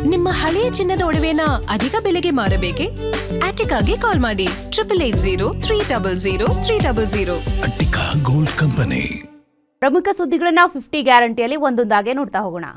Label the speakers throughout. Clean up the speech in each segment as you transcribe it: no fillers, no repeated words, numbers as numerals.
Speaker 1: ನಿಮ್ಮ ಹಳೆಯ ಚಿನ್ನದ ಒಡವೆನ ಅಧಿಕ ಬೆಲೆಗೆ ಮಾರಬೇಕೆ? ಆಟಿಕಾಗೆ ಕಾಲ್ ಮಾಡಿ 8880
Speaker 2: ಅಟ್ಟಿಕಾ ಗೋಲ್ಡ್ ಕಂಪನಿ.
Speaker 3: ಪ್ರಮುಖ ಸುದ್ದಿಗಳನ್ನ 50 ಗ್ಯಾರಂಟಿಯಲ್ಲಿ ಒಂದೊಂದಾಗೆ ನೋಡ್ತಾ ಹೋಗೋಣ.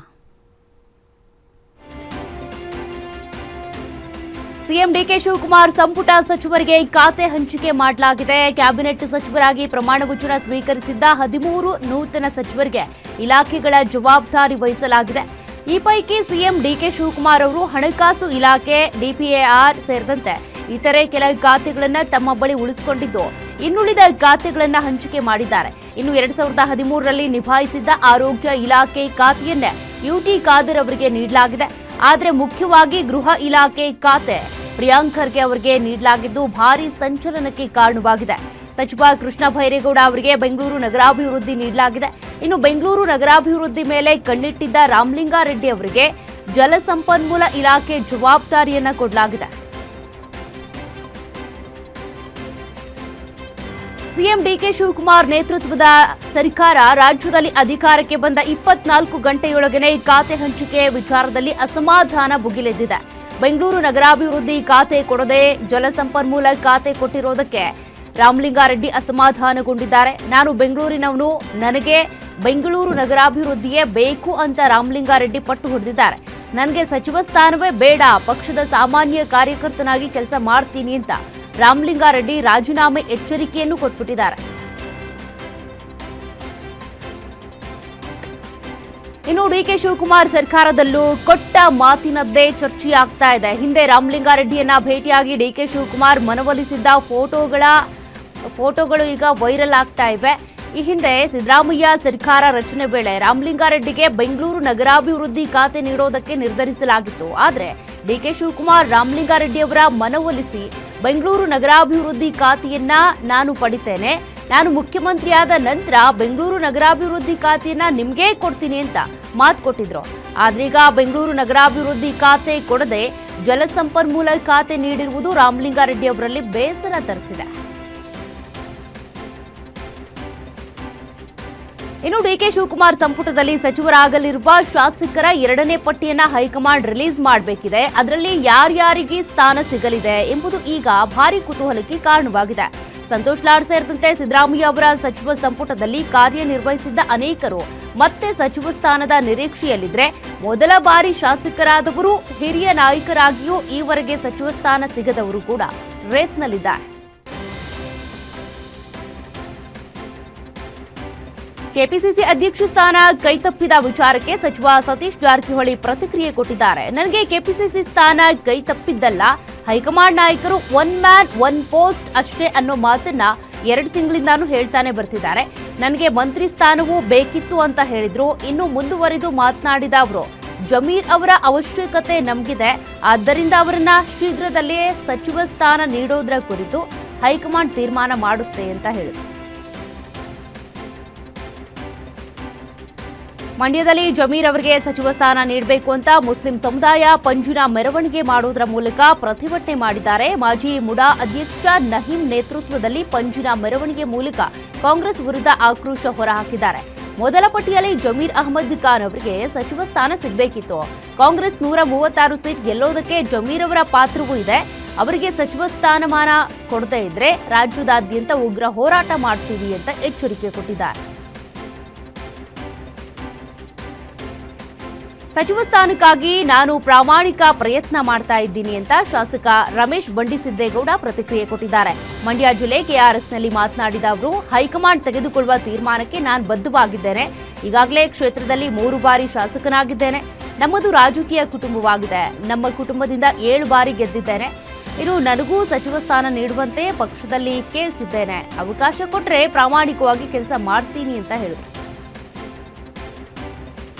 Speaker 3: ಸಿಎಂ ಡಿಕೆ ಶಿವಕುಮಾರ್ ಸಂಪುಟ ಸಚಿವರಿಗೆ ಖಾತೆ ಹಂಚಿಕೆ ಮಾಡಲಾಗಿದೆ. ಕ್ಯಾಬಿನೆಟ್ ಸಚಿವರಾಗಿ ಪ್ರಮಾಣ ವಚನ ಸ್ವೀಕರಿಸಿದ್ದ 13 ನೂತನ ಸಚಿವರಿಗೆ ಇಲಾಖೆಗಳ ಜವಾಬ್ದಾರಿ ವಹಿಸಲಾಗಿದೆ. ಈ ಪೈಕಿ ಸಿಎಂ ಡಿಕೆ ಶಿವಕುಮಾರ್ ಅವರು ಹಣಕಾಸು ಇಲಾಖೆ, ಡಿಪಿಎಆರ್ ಸೇರಿದಂತೆ ಇತರೆ ಕೆಲ ಖಾತೆಗಳನ್ನು ತಮ್ಮ ಬಳಿ ಉಳಿಸಿಕೊಂಡಿದ್ದು, ಇನ್ನುಳಿದ ಖಾತೆಗಳನ್ನು ಹಂಚಿಕೆ ಮಾಡಿದ್ದಾರೆ. ಇನ್ನು 2013ರಲ್ಲಿ ನಿಭಾಯಿಸಿದ್ದ ಆರೋಗ್ಯ ಇಲಾಖೆ ಖಾತೆಯನ್ನೇ ಯುಟಿ ಖಾದರ್ ಅವರಿಗೆ ನೀಡಲಾಗಿದೆ. ಆದರೆ ಮುಖ್ಯವಾಗಿ ಗೃಹ ಇಲಾಖೆ ಖಾತೆ ಪ್ರಿಯಾಂಕ್ ಖರ್ಗೆ ಅವರಿಗೆ ನೀಡಲಾಗಿದ್ದು ಭಾರೀ ಸಂಚಲನಕ್ಕೆ ಕಾರಣವಾಗಿದೆ. ಸಚಿವ ಕೃಷ್ಣ ಬೈರೇಗೌಡ ಅವರಿಗೆ ಬೆಂಗಳೂರು ನಗರಾಭಿವೃದ್ಧಿ ನೀಡಲಾಗಿದೆ. ಇನ್ನು ಬೆಂಗಳೂರು ನಗರಾಭಿವೃದ್ಧಿ ಮೇಲೆ ಕಣ್ಣಿಟ್ಟಿದ್ದ ರಾಮಲಿಂಗಾರೆಡ್ಡಿ ಅವರಿಗೆ ಜಲಸಂಪನ್ಮೂಲ ಇಲಾಖೆ ಜವಾಬ್ದಾರಿಯನ್ನ ಕೊಡಲಾಗಿದೆ. ಸಿಎಂ ಡಿಕೆ ಶಿವಕುಮಾರ್ ನೇತೃತ್ವದ ಸರ್ಕಾರ ರಾಜ್ಯದಲ್ಲಿ ಅಧಿಕಾರಕ್ಕೆ ಬಂದ 24 ಗಂಟೆಯೊಳಗನೆ ಖಾತೆ ಹಂಚಿಕೆ ವಿಚಾರದಲ್ಲಿ ಅಸಮಾಧಾನ ಭುಗಿಲೆದ್ದಿದೆ. ಬೆಂಗಳೂರು ನಗರಾಭಿವೃದ್ಧಿ ಖಾತೆ ಕೊಡದೆ ಜಲಸಂಪನ್ಮೂಲ ಖಾತೆ ಕೊಟ್ಟಿರೋದಕ್ಕೆ ರಾಮಲಿಂಗಾರೆಡ್ಡಿ ಅಸಮಾಧಾನಗೊಂಡಿದ್ದಾರೆ. ನಾನು ಬೆಂಗಳೂರಿನವನು, ನನಗೆ ಬೆಂಗಳೂರು ನಗರಾಭಿವೃದ್ಧಿಯೇ ಬೇಕು ಅಂತ ರಾಮಲಿಂಗಾರೆಡ್ಡಿ ಪಟ್ಟು ಹೊಡೆದಿದ್ದಾರೆ. ನನಗೆ ಸಚಿವ ಸ್ಥಾನವೇ ಬೇಡ, ಪಕ್ಷದ ಸಾಮಾನ್ಯ ಕಾರ್ಯಕರ್ತನಾಗಿ ಕೆಲಸ ಮಾಡ್ತೀನಿ ಅಂತ ರಾಮಲಿಂಗಾರೆಡ್ಡಿ ರಾಜೀನಾಮೆ ಎಚ್ಚರಿಕೆಯನ್ನು ಕೊಟ್ಬಿಟ್ಟಿದ್ದಾರೆ. ಇನ್ನು ಡಿಕೆ ಶಿವಕುಮಾರ್ ಸರ್ಕಾರದಲ್ಲೂ ಕೊಟ್ಟ ಮಾತಿನದ್ದೇ ಚರ್ಚೆಯಾಗ್ತಾ ಇದೆ. ಹಿಂದೆ ರಾಮಲಿಂಗಾರೆಡ್ಡಿಯನ್ನ ಭೇಟಿಯಾಗಿ ಡಿಕೆ ಶಿವಕುಮಾರ್ ಮನವೊಲಿಸಿದ್ದ ಫೋಟೋಗಳು ಈಗ ವೈರಲ್ ಆಗ್ತಾ ಇವೆ. ಈ ಹಿಂದೆ ಸಿದ್ದರಾಮಯ್ಯ ಸರ್ಕಾರ ರಚನೆ ವೇಳೆ ರಾಮಲಿಂಗಾರೆಡ್ಡಿಗೆ ಬೆಂಗಳೂರು ನಗರಾಭಿವೃದ್ಧಿ ಖಾತೆ ನೀಡೋದಕ್ಕೆ ನಿರ್ಧರಿಸಲಾಗಿತ್ತು. ಆದರೆ ಡಿಕೆ ಶಿವಕುಮಾರ್ ರಾಮಲಿಂಗಾರೆಡ್ಡಿ ಅವರ ಮನವೊಲಿಸಿ ಬೆಂಗಳೂರು ನಗರಾಭಿವೃದ್ಧಿ ಖಾತೆಯನ್ನ ನಾನು ಪಡಿತೇನೆ, ನಾನು ಮುಖ್ಯಮಂತ್ರಿಯಾದ ನಂತರ ಬೆಂಗಳೂರು ನಗರಾಭಿವೃದ್ಧಿ ಖಾತೆಯನ್ನ ನಿಮ್ಗೇ ಕೊಡ್ತೀನಿ ಅಂತ ಮಾತು ಕೊಟ್ಟಿದ್ರು. ಆದ್ರೀಗ ಬೆಂಗಳೂರು ನಗರಾಭಿವೃದ್ಧಿ ಖಾತೆ ಕೊಡದೆ ಜಲಸಂಪನ್ಮೂಲ ಖಾತೆ ನೀಡಿರುವುದು ರಾಮಲಿಂಗಾರೆಡ್ಡಿ ಅವರಲ್ಲಿ ಬೇಸರ ತರಿಸಿದೆ. ಇನ್ನು ಡಿಕೆ ಶಿವಕುಮಾರ್ ಸಂಪುಟದಲ್ಲಿ ಸಚಿವರಾಗಲಿರುವ ಶಾಸಕರ 2ನೇ ಪಟ್ಟಿಯನ್ನ ಹೈಕಮಾಂಡ್ ರಿಲೀಸ್ ಮಾಡಬೇಕಿದೆ. ಅದರಲ್ಲಿ ಯಾರ್ಯಾರಿಗೆ ಸ್ಥಾನ ಸಿಗಲಿದೆ ಎಂಬುದು ಈಗ ಭಾರಿ ಕುತೂಹಲಕ್ಕೆ ಕಾರಣವಾಗಿದೆ. ಸಂತೋಷ್ ಲಾಡ್ ಸೇರಿದಂತೆ ಸಿದ್ದರಾಮಯ್ಯ ಅವರ ಸಚಿವ ಸಂಪುಟದಲ್ಲಿ ಕಾರ್ಯನಿರ್ವಹಿಸಿದ್ದ ಅನೇಕರು ಮತ್ತೆ ಸಚಿವ ಸ್ಥಾನದ ನಿರೀಕ್ಷೆಯಲ್ಲಿದ್ರೆ, ಮೊದಲ ಬಾರಿ ಶಾಸಕರಾದವರು ಹಿರಿಯ ನಾಯಕರಾಗಿಯೂ ಈವರೆಗೆ ಸಚಿವ ಸ್ಥಾನ ಸಿಗದವರು ಕೂಡ ರೇಸ್ನಲ್ಲಿದ್ದಾರೆ. ಕೆಪಿಸಿಸಿ ಅಧ್ಯಕ್ಷ ಸ್ಥಾನ ಕೈತಪ್ಪಿದ ವಿಚಾರಕ್ಕೆ ಸಚಿವ ಸತೀಶ್ ಜಾರಕಿಹೊಳಿ ಪ್ರತಿಕ್ರಿಯೆ ಕೊಟ್ಟಿದ್ದಾರೆ. ನನಗೆ ಕೆಪಿಸಿಸಿ ಸ್ಥಾನ ಕೈತಪ್ಪಿದ್ದಲ್ಲ, ಹೈಕಮಾಂಡ್ ನಾಯಕರು 1 ಮ್ಯಾನ್ 1 ಪೋಸ್ಟ್ ಅಷ್ಟೇ ಅನ್ನೋ ಮಾತನ್ನ 2 ತಿಂಗಳಿಂದಾನು ಹೇಳ್ತಾನೆ ಬರ್ತಿದ್ದಾರೆ. ನನಗೆ ಮಂತ್ರಿ ಸ್ಥಾನವೂ ಬೇಕಿತ್ತು ಅಂತ ಹೇಳಿದ್ರು. ಇನ್ನು ಮುಂದುವರಿದು ಮಾತನಾಡಿದ ಅವರು, ಜಮೀರ್ ಅವರ ಅವಶ್ಯಕತೆ ನಮಗಿದೆ, ಆದ್ದರಿಂದ ಅವರನ್ನ ಶೀಘ್ರದಲ್ಲಿಯೇ ಸಚಿವ ಸ್ಥಾನ ನೀಡೋದ್ರ ಕುರಿತು ಹೈಕಮಾಂಡ್ ತೀರ್ಮಾನ ಮಾಡುತ್ತೆ ಅಂತ ಹೇಳಿದರು. ಮಂಡ್ಯದಲ್ಲಿ ಜಮೀರ್ ಅವರಿಗೆ ಸಚಿವ ಸ್ಥಾನ ನೀಡಬೇಕು ಅಂತ ಮುಸ್ಲಿಂ ಸಮುದಾಯ ಪಂಜಿನ ಮೆರವಣಿಗೆ ಮಾಡುವುದರ ಮೂಲಕ ಪ್ರತಿಭಟನೆ ಮಾಡಿದ್ದಾರೆ. ಮಾಜಿ ಮುಡಾ ಅಧ್ಯಕ್ಷ ನಹೀಂ ನೇತೃತ್ವದಲ್ಲಿ ಪಂಜಿನ ಮೆರವಣಿಗೆ ಮೂಲಕ ಕಾಂಗ್ರೆಸ್ ವಿರುದ್ಧ ಆಕ್ರೋಶ ಹೊರಹಾಕಿದ್ದಾರೆ. ಮೊದಲ ಪಟ್ಟಿಯಲ್ಲಿ ಜಮೀರ್ ಅಹಮದ್ ಖಾನ್ ಅವರಿಗೆ ಸಚಿವ ಸ್ಥಾನ ಸಿಗಬೇಕಿತ್ತು. ಕಾಂಗ್ರೆಸ್ 136 ಸೀಟ್ ಗೆಲ್ಲೋದಕ್ಕೆ ಜಮೀರ್ ಅವರ ಪಾತ್ರವೂ ಇದೆ. ಅವರಿಗೆ ಸಚಿವ ಸ್ಥಾನಮಾನ ಕೊಡದೇ ಇದ್ರೆ ರಾಜ್ಯದಾದ್ಯಂತ ಉಗ್ರ ಹೋರಾಟ ಮಾಡ್ತೀವಿ ಅಂತ ಎಚ್ಚರಿಕೆ ಕೊಟ್ಟಿದ್ದಾರೆ. ಸಚಿವ ಸ್ಥಾನಕ್ಕಾಗಿ ನಾನು ಪ್ರಾಮಾಣಿಕ ಪ್ರಯತ್ನ ಮಾಡ್ತಾ ಇದ್ದೀನಿ ಅಂತ ಶಾಸಕ ರಮೇಶ್ ಬಂಡಿಸಿದ್ದೇಗೌಡ ಪ್ರತಿಕ್ರಿಯೆ ಕೊಟ್ಟಿದ್ದಾರೆ. ಮಂಡ್ಯ ಜಿಲ್ಲೆ ಕೆಆರ್ಎಸ್ನಲ್ಲಿ ಮಾತನಾಡಿದ ಅವರು, ಹೈಕಮಾಂಡ್ ತೆಗೆದುಕೊಳ್ಳುವ ತೀರ್ಮಾನಕ್ಕೆ ನಾನು ಬದ್ಧವಾಗಿದ್ದೇನೆ. ಈಗಾಗಲೇ ಕ್ಷೇತ್ರದಲ್ಲಿ 3 ಬಾರಿ ಶಾಸಕನಾಗಿದ್ದೇನೆ. ನಮ್ಮದು ರಾಜಕೀಯ ಕುಟುಂಬವಾಗಿದೆ. ನಮ್ಮ ಕುಟುಂಬದಿಂದ 7 ಬಾರಿ ಗೆದ್ದಿದ್ದೇನೆ. ಇನ್ನು ನನಗೂ ಸಚಿವ ಸ್ಥಾನ ನೀಡುವಂತೆ ಪಕ್ಷದಲ್ಲಿ ಕೇಳ್ತಿದ್ದೇನೆ. ಅವಕಾಶ ಕೊಟ್ಟರೆ ಪ್ರಾಮಾಣಿಕವಾಗಿ ಕೆಲಸ ಮಾಡ್ತೀನಿ ಅಂತ ಹೇಳಿದರು.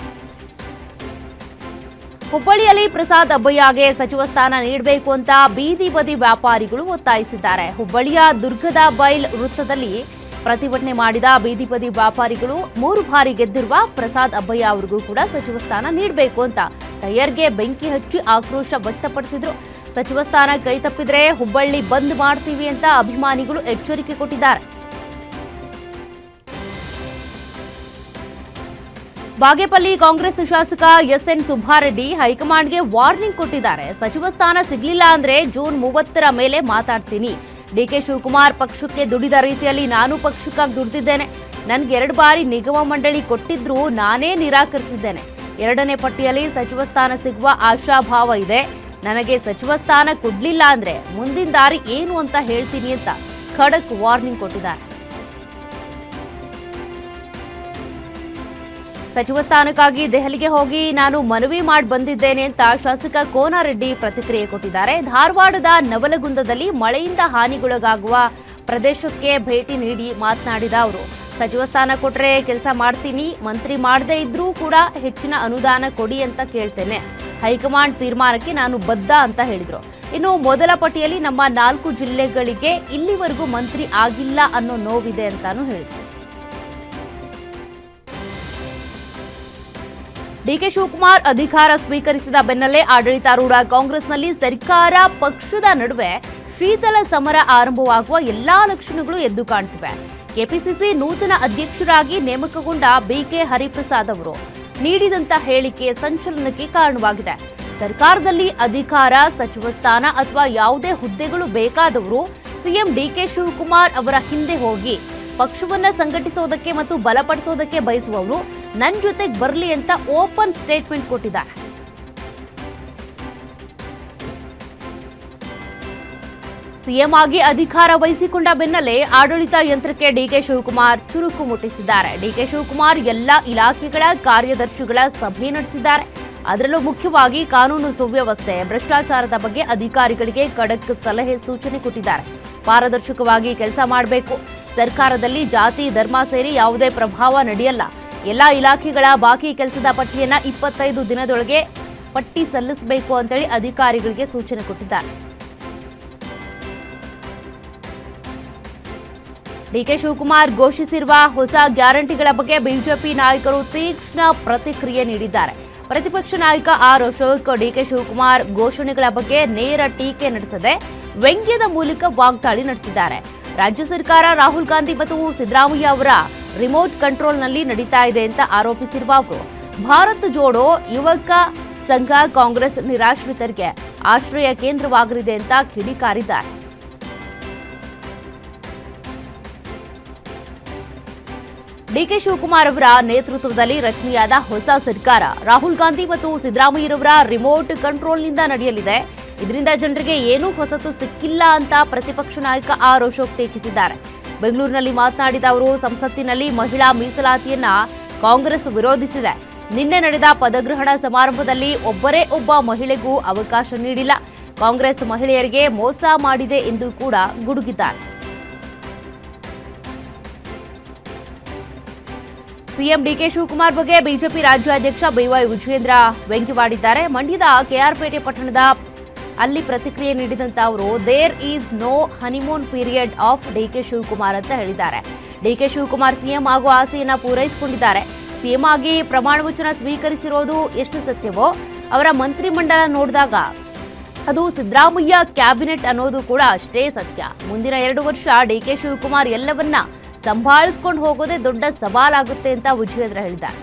Speaker 3: ಹುಬ್ಬಳ್ಳಿಯಲ್ಲಿ ಪ್ರಸಾದ್ ಅಬ್ಬಯ್ಯಗೆ ಸಚಿವ ಸ್ಥಾನ ನೀಡಬೇಕು ಅಂತ ಬೀದಿ ಬದಿ ವ್ಯಾಪಾರಿಗಳು ಒತ್ತಾಯಿಸಿದ್ದಾರೆ. ಹುಬ್ಬಳ್ಳಿಯ ದುರ್ಗದ ಬೈಲ್ ವೃತ್ತದಲ್ಲಿ ಪ್ರತಿಭಟನೆ ಮಾಡಿದ ಬೀದಿ ಬದಿ ವ್ಯಾಪಾರಿಗಳು 3 ಬಾರಿ ಗೆದ್ದಿರುವ ಪ್ರಸಾದ್ ಅಬ್ಬಯ್ಯ ಅವರಿಗೂ ಕೂಡ ಸಚಿವ ಸ್ಥಾನ ನೀಡಬೇಕು ಅಂತ ಟೈರ್ಗೆ ಬೆಂಕಿ ಹಚ್ಚಿ ಆಕ್ರೋಶ ವ್ಯಕ್ತಪಡಿಸಿದ್ರು. ಸಚಿವ ಸ್ಥಾನ ಕೈತಪ್ಪಿದ್ರೆ ಹುಬ್ಬಳ್ಳಿ ಬಂದ್ ಮಾಡ್ತೀವಿ ಅಂತ ಅಭಿಮಾನಿಗಳು ಎಚ್ಚರಿಕೆ ಕೊಟ್ಟಿದ್ದಾರೆ. ಬಾಗೇಪಲ್ಲಿ ಕಾಂಗ್ರೆಸ್ ಶಾಸಕ ಎಸ್ಎನ್ ಸುಬ್ಬಾರೆಡ್ಡಿ ಹೈಕಮಾಂಡ್ಗೆ ವಾರ್ನಿಂಗ್ ಕೊಟ್ಟಿದ್ದಾರೆ. ಸಚಿವ ಸ್ಥಾನ ಸಿಗಲಿಲ್ಲ ಅಂದ್ರೆ ಜೂನ್ 30ರ ಮೇಲೆ ಮಾತಾಡ್ತೀನಿ. ಡಿಕೆ ಶಿವಕುಮಾರ್ ಪಕ್ಷಕ್ಕೆ ದುಡಿದ ರೀತಿಯಲ್ಲಿ ನಾನು ಪಕ್ಷಕ್ಕಾಗಿ ದುಡಿದಿದ್ದೇನೆ. ನನಗೆ 2 ಬಾರಿ ನಿಗಮ ಮಂಡಳಿ ಕೊಟ್ಟಿದ್ರು ನಾನೇ ನಿರಾಕರಿಸಿದ್ದೇನೆ. 2ನೇ ಪಟ್ಟಿಯಲ್ಲಿ ಸಚಿವ ಸ್ಥಾನ ಸಿಗುವ ಆಶಾಭಾವ ಇದೆ. ನನಗೆ ಸಚಿವ ಸ್ಥಾನ ಕೊಡ್ಲಿಲ್ಲ ಅಂದ್ರೆ ಮುಂದಿನ ದಾರಿ ಏನು ಅಂತ ಹೇಳ್ತೀನಿ ಅಂತ ಖಡಕ್ ವಾರ್ನಿಂಗ್ ಕೊಟ್ಟಿದ್ದಾರೆ. ಸಚಿವ ಸ್ಥಾನಕ್ಕಾಗಿ ದೆಹಲಿಗೆ ಹೋಗಿ ನಾನು ಮನವಿ ಮಾಡಿ ಬಂದಿದ್ದೇನೆ ಅಂತ ಶಾಸಕ ಕೋನರೆಡ್ಡಿ ಪ್ರತಿಕ್ರಿಯೆ ಕೊಟ್ಟಿದ್ದಾರೆ. ಧಾರವಾಡದ ನವಲಗುಂದದಲ್ಲಿ ಮಳೆಯಿಂದ ಹಾನಿಗೊಳಗಾಗುವ ಪ್ರದೇಶಕ್ಕೆ ಭೇಟಿ ನೀಡಿ ಮಾತನಾಡಿದ ಅವರು, ಸಚಿವ ಸ್ಥಾನ ಕೊಟ್ರೆ ಕೆಲಸ ಮಾಡ್ತೀನಿ, ಮಂತ್ರಿ ಮಾಡದೇ ಇದ್ರೂ ಕೂಡ ಹೆಚ್ಚಿನ ಅನುದಾನ ಕೊಡಿ ಅಂತ ಕೇಳ್ತೇನೆ. ಹೈಕಮಾಂಡ್ ತೀರ್ಮಾನಕ್ಕೆ ನಾನು ಬದ್ಧ ಅಂತ ಹೇಳಿದ್ರು. ಇನ್ನು ಮೊದಲ ಪಟ್ಟಿಯಲ್ಲಿ ನಮ್ಮ 4 ಜಿಲ್ಲೆಗಳಿಗೆ ಇಲ್ಲಿವರೆಗೂ ಮಂತ್ರಿ ಆಗಿಲ್ಲ ಅನ್ನೋ ನೋವಿದೆ ಅಂತಾನು ಹೇಳಿದ್ರು. ಡಿಕೆ ಶಿವಕುಮಾರ್ ಅಧಿಕಾರ ಸ್ವೀಕರಿಸಿದ ಬೆನ್ನಲ್ಲೇ ಆಡಳಿತಾರೂಢ ಕಾಂಗ್ರೆಸ್ನಲ್ಲಿ ಸರ್ಕಾರ ಪಕ್ಷದ ನಡುವೆ ಶೀತಲ ಸಮರ ಆರಂಭವಾಗುವ ಎಲ್ಲಾ ಲಕ್ಷಣಗಳು ಎದ್ದು ಕಾಣ್ತಿವೆ. ಕೆಪಿಸಿಸಿ ನೂತನ ಅಧ್ಯಕ್ಷರಾಗಿ ನೇಮಕಗೊಂಡ ಬಿಕೆ ಹರಿಪ್ರಸಾದ್ ಅವರು ನೀಡಿದಂತ ಹೇಳಿಕೆ ಸಂಚಲನಕ್ಕೆ ಕಾರಣವಾಗಿದೆ. ಸರ್ಕಾರದಲ್ಲಿ ಅಧಿಕಾರ, ಸಚಿವ ಸ್ಥಾನ ಅಥವಾ ಯಾವುದೇ ಹುದ್ದೆಗಳು ಬೇಕಾದವರು ಸಿಎಂ ಡಿಕೆ ಶಿವಕುಮಾರ್ ಅವರ ಹಿಂದೆ ಹೋಗಿ ಪಕ್ಷವನ್ನ ಸಂಘಟಿಸೋದಕ್ಕೆ ಮತ್ತು ಬಲಪಡಿಸೋದಕ್ಕೆ ಬಯಸುವವರು ನನ್ನ ಜೊತೆಗೆ ಬರಲಿ ಅಂತ ಓಪನ್ ಸ್ಟೇಟ್ಮೆಂಟ್ ಕೊಟ್ಟಿದ್ದಾರೆ. ಸಿಎಂ ಆಗಿ ಅಧಿಕಾರ ವಹಿಸಿಕೊಂಡ ಬೆನ್ನಲ್ಲೇ ಆಡಳಿತ ಯಂತ್ರಕ್ಕೆ ಡಿಕೆ ಶಿವಕುಮಾರ್ ಚುರುಕು ಮುಟ್ಟಿಸಿದ್ದಾರೆ. ಡಿಕೆ ಶಿವಕುಮಾರ್ ಎಲ್ಲ ಇಲಾಖೆಗಳ ಕಾರ್ಯದರ್ಶಿಗಳ ಸಭೆ ನಡೆಸಿದ್ದಾರೆ. ಅದರಲ್ಲೂ ಮುಖ್ಯವಾಗಿ ಕಾನೂನು ಸುವ್ಯವಸ್ಥೆ, ಭ್ರಷ್ಟಾಚಾರದ ಬಗ್ಗೆ ಅಧಿಕಾರಿಗಳಿಗೆ ಖಡಕ್ ಸಲಹೆ ಸೂಚನೆ ಕೊಟ್ಟಿದ್ದಾರೆ. ಪಾರದರ್ಶಕವಾಗಿ ಕೆಲಸ ಮಾಡಬೇಕು. ಸರ್ಕಾರದಲ್ಲಿ ಜಾತಿ, ಧರ್ಮ ಸೇರಿ ಯಾವುದೇ ಪ್ರಭಾವ ನಡೆಯಲ್ಲ. ಎಲ್ಲ ಇಲಾಖೆಗಳ ಬಾಕಿ ಕೆಲಸದ ಪಟ್ಟಿಯನ್ನ 25 ದಿನದೊಳಗೆ ಪಟ್ಟಿ ಸಲ್ಲಿಸಬೇಕು ಅಂತೇಳಿ ಅಧಿಕಾರಿಗಳಿಗೆ ಸೂಚನೆ ಕೊಟ್ಟಿದ್ದಾರೆ. ಡಿಕೆ ಶಿವಕುಮಾರ್ ಘೋಷಿಸಿರುವ ಹೊಸ ಗ್ಯಾರಂಟಿಗಳ ಬಗ್ಗೆ ಬಿಜೆಪಿ ನಾಯಕರು ತೀಕ್ಷ್ಣ ಪ್ರತಿಕ್ರಿಯೆ ನೀಡಿದ್ದಾರೆ. ಪ್ರತಿಪಕ್ಷ ನಾಯಕ ಆರ್ ಅಶೋಕ್ ಡಿಕೆ ಶಿವಕುಮಾರ್ ಘೋಷಣೆಗಳ ಬಗ್ಗೆ ನೇರ ಟೀಕೆ ನಡೆಸದೆ ವ್ಯಂಗ್ಯದ ಮೂಲಕ ವಾಗ್ದಾಳಿ ನಡೆಸಿದ್ದಾರೆ. ರಾಜ್ಯ ಸರ್ಕಾರ ರಾಹುಲ್ ಗಾಂಧಿ ಮತ್ತು ಸಿದ್ದರಾಮಯ್ಯ ಅವರ ರಿಮೋಟ್ ಕಂಟ್ರೋಲ್ನಲ್ಲಿ ನಡೀತಾ ಇದೆ ಅಂತ ಆರೋಪಿಸಿರುವ ಅವರು, ಭಾರತ್ ಜೋಡೋ ಯುವಕ ಸಂಘ ಕಾಂಗ್ರೆಸ್ ನಿರಾಶ್ರಿತರಿಗೆ ಆಶ್ರಯ ಕೇಂದ್ರವಾಗಲಿದೆ ಅಂತ ಕಿಡಿಕಾರಿದ್ದಾರೆ. ಡಿಕೆ ಶಿವಕುಮಾರ್ ಅವರ ನೇತೃತ್ವದಲ್ಲಿ ರಚನೆಯಾದ ಹೊಸ ಸರ್ಕಾರ ರಾಹುಲ್ ಗಾಂಧಿ ಮತ್ತು ಸಿದ್ದರಾಮಯ್ಯರವರ ರಿಮೋಟ್ ಕಂಟ್ರೋಲ್ನಿಂದ ನಡೆಯಲಿದೆ. ಇದರಿಂದ ಜನರಿಗೆ ಏನೂ ಹೊಸತು ಸಿಕ್ಕಿಲ್ಲ ಅಂತ ಪ್ರತಿಪಕ್ಷ ನಾಯಕ ಆರ್ ಅಶೋಕ್ ಟೀಕಿಸಿದ್ದಾರೆ. ಬೆಂಗಳೂರಿನಲ್ಲಿ ಮಾತನಾಡಿದ ಅವರು, ಸಂಸತ್ತಿನಲ್ಲಿ ಮಹಿಳಾ ಮೀಸಲಾತಿಯನ್ನ ಕಾಂಗ್ರೆಸ್ ವಿರೋಧಿಸಿದೆ. ನಿನ್ನೆ ನಡೆದ ಪದಗ್ರಹಣ ಸಮಾರಂಭದಲ್ಲಿ ಒಬ್ಬರೇ ಒಬ್ಬ ಮಹಿಳೆಗೂ ಅವಕಾಶ ನೀಡಿಲ್ಲ. ಕಾಂಗ್ರೆಸ್ ಮಹಿಳೆಯರಿಗೆ ಮೋಸ ಮಾಡಿದೆ ಎಂದು ಕೂಡ ಗುಡುಗಿದ್ದಾರೆ. ಸಿಎಂ ಡಿಕೆ ಶಿವಕುಮಾರ್ ಬಗ್ಗೆ ಬಿಜೆಪಿ ರಾಜ್ಯಾಧ್ಯಕ್ಷ ಬಿವೈ ವಿಜಯೇಂದ್ರ ವ್ಯಂಗ್ಯವಾಡಿದ್ದಾರೆ. ಮಂಡ್ಯದ ಕೆಆರ್ಪೇಟೆ ಪಟ್ಟಣದ ಅಲ್ಲಿ ಪ್ರತಿಕ್ರಿಯೆ ನೀಡಿದಂತ ಅವರು, there is no honeymoon period of DK Shivakumar ಅಂತ ಹೇಳಿದ್ದಾರೆ. ಡಿಕೆ ಶಿವಕುಮಾರ್ ಸಿಎಂ ಆಗುವ ಆಸೆಯನ್ನ ಪೂರೈಸಿಕೊಂಡಿದ್ದಾರೆ. ಸಿಎಂ ಆಗಿ ಪ್ರಮಾಣ ವಚನ ಸ್ವೀಕರಿಸಿರೋದು ಎಷ್ಟು ಸತ್ಯವೋ ಅವರ ಮಂತ್ರಿಮಂಡಲ ನೋಡಿದಾಗ ಅದು ಸಿದ್ದರಾಮಯ್ಯ ಕ್ಯಾಬಿನೆಟ್ ಅನ್ನೋದು ಕೂಡ ಅಷ್ಟೇ ಸತ್ಯ. ಮುಂದಿನ 2 ವರ್ಷ ಡಿಕೆ ಶಿವಕುಮಾರ್ ಎಲ್ಲವನ್ನ ಸಂಭಾಳಿಸಿಕೊಂಡು ಹೋಗೋದೇ ದೊಡ್ಡ ಸವಾಲಾಗುತ್ತೆ ಅಂತ ವಿಜಯೇಂದ್ರ ಹೇಳಿದ್ದಾರೆ.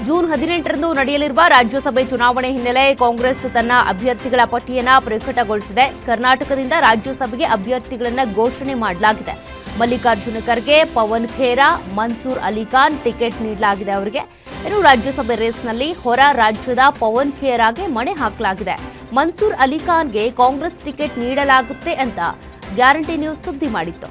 Speaker 3: ಜೂನ್ 18ರಂದು ನಡೆಯಲಿರುವ ರಾಜ್ಯಸಭೆ ಚುನಾವಣೆ ಹಿನ್ನೆಲೆ ಕಾಂಗ್ರೆಸ್ ತನ್ನ ಅಭ್ಯರ್ಥಿಗಳ ಪಟ್ಟಿಯನ್ನು ಪ್ರಕಟಗೊಳಿಸಿದೆ. ಕರ್ನಾಟಕದಿಂದ ರಾಜ್ಯಸಭೆಗೆ ಅಭ್ಯರ್ಥಿಗಳನ್ನು ಘೋಷಣೆ ಮಾಡಲಾಗಿದೆ. ಮಲ್ಲಿಕಾರ್ಜುನ ಖರ್ಗೆ, ಪವನ್ ಖೇರಾ, ಮನ್ಸೂರ್ ಅಲಿಖಾನ್ ಟಿಕೆಟ್ ನೀಡಲಾಗಿದೆ ಅವರಿಗೆ. ಇನ್ನು ರಾಜ್ಯಸಭೆ ರೇಸ್ನಲ್ಲಿ ಹೊರ ರಾಜ್ಯದ ಪವನ್ ಖೇರಾಗೆ ಮಣೆ ಹಾಕಲಾಗಿದೆ. ಮನ್ಸೂರ್ ಅಲಿಖಾನ್ಗೆ ಕಾಂಗ್ರೆಸ್ ಟಿಕೆಟ್ ನೀಡಲಾಗುತ್ತೆ ಅಂತ ಗ್ಯಾರಂಟಿ ನ್ಯೂಸ್ ಸುದ್ದಿ ಮಾಡಿತ್ತು.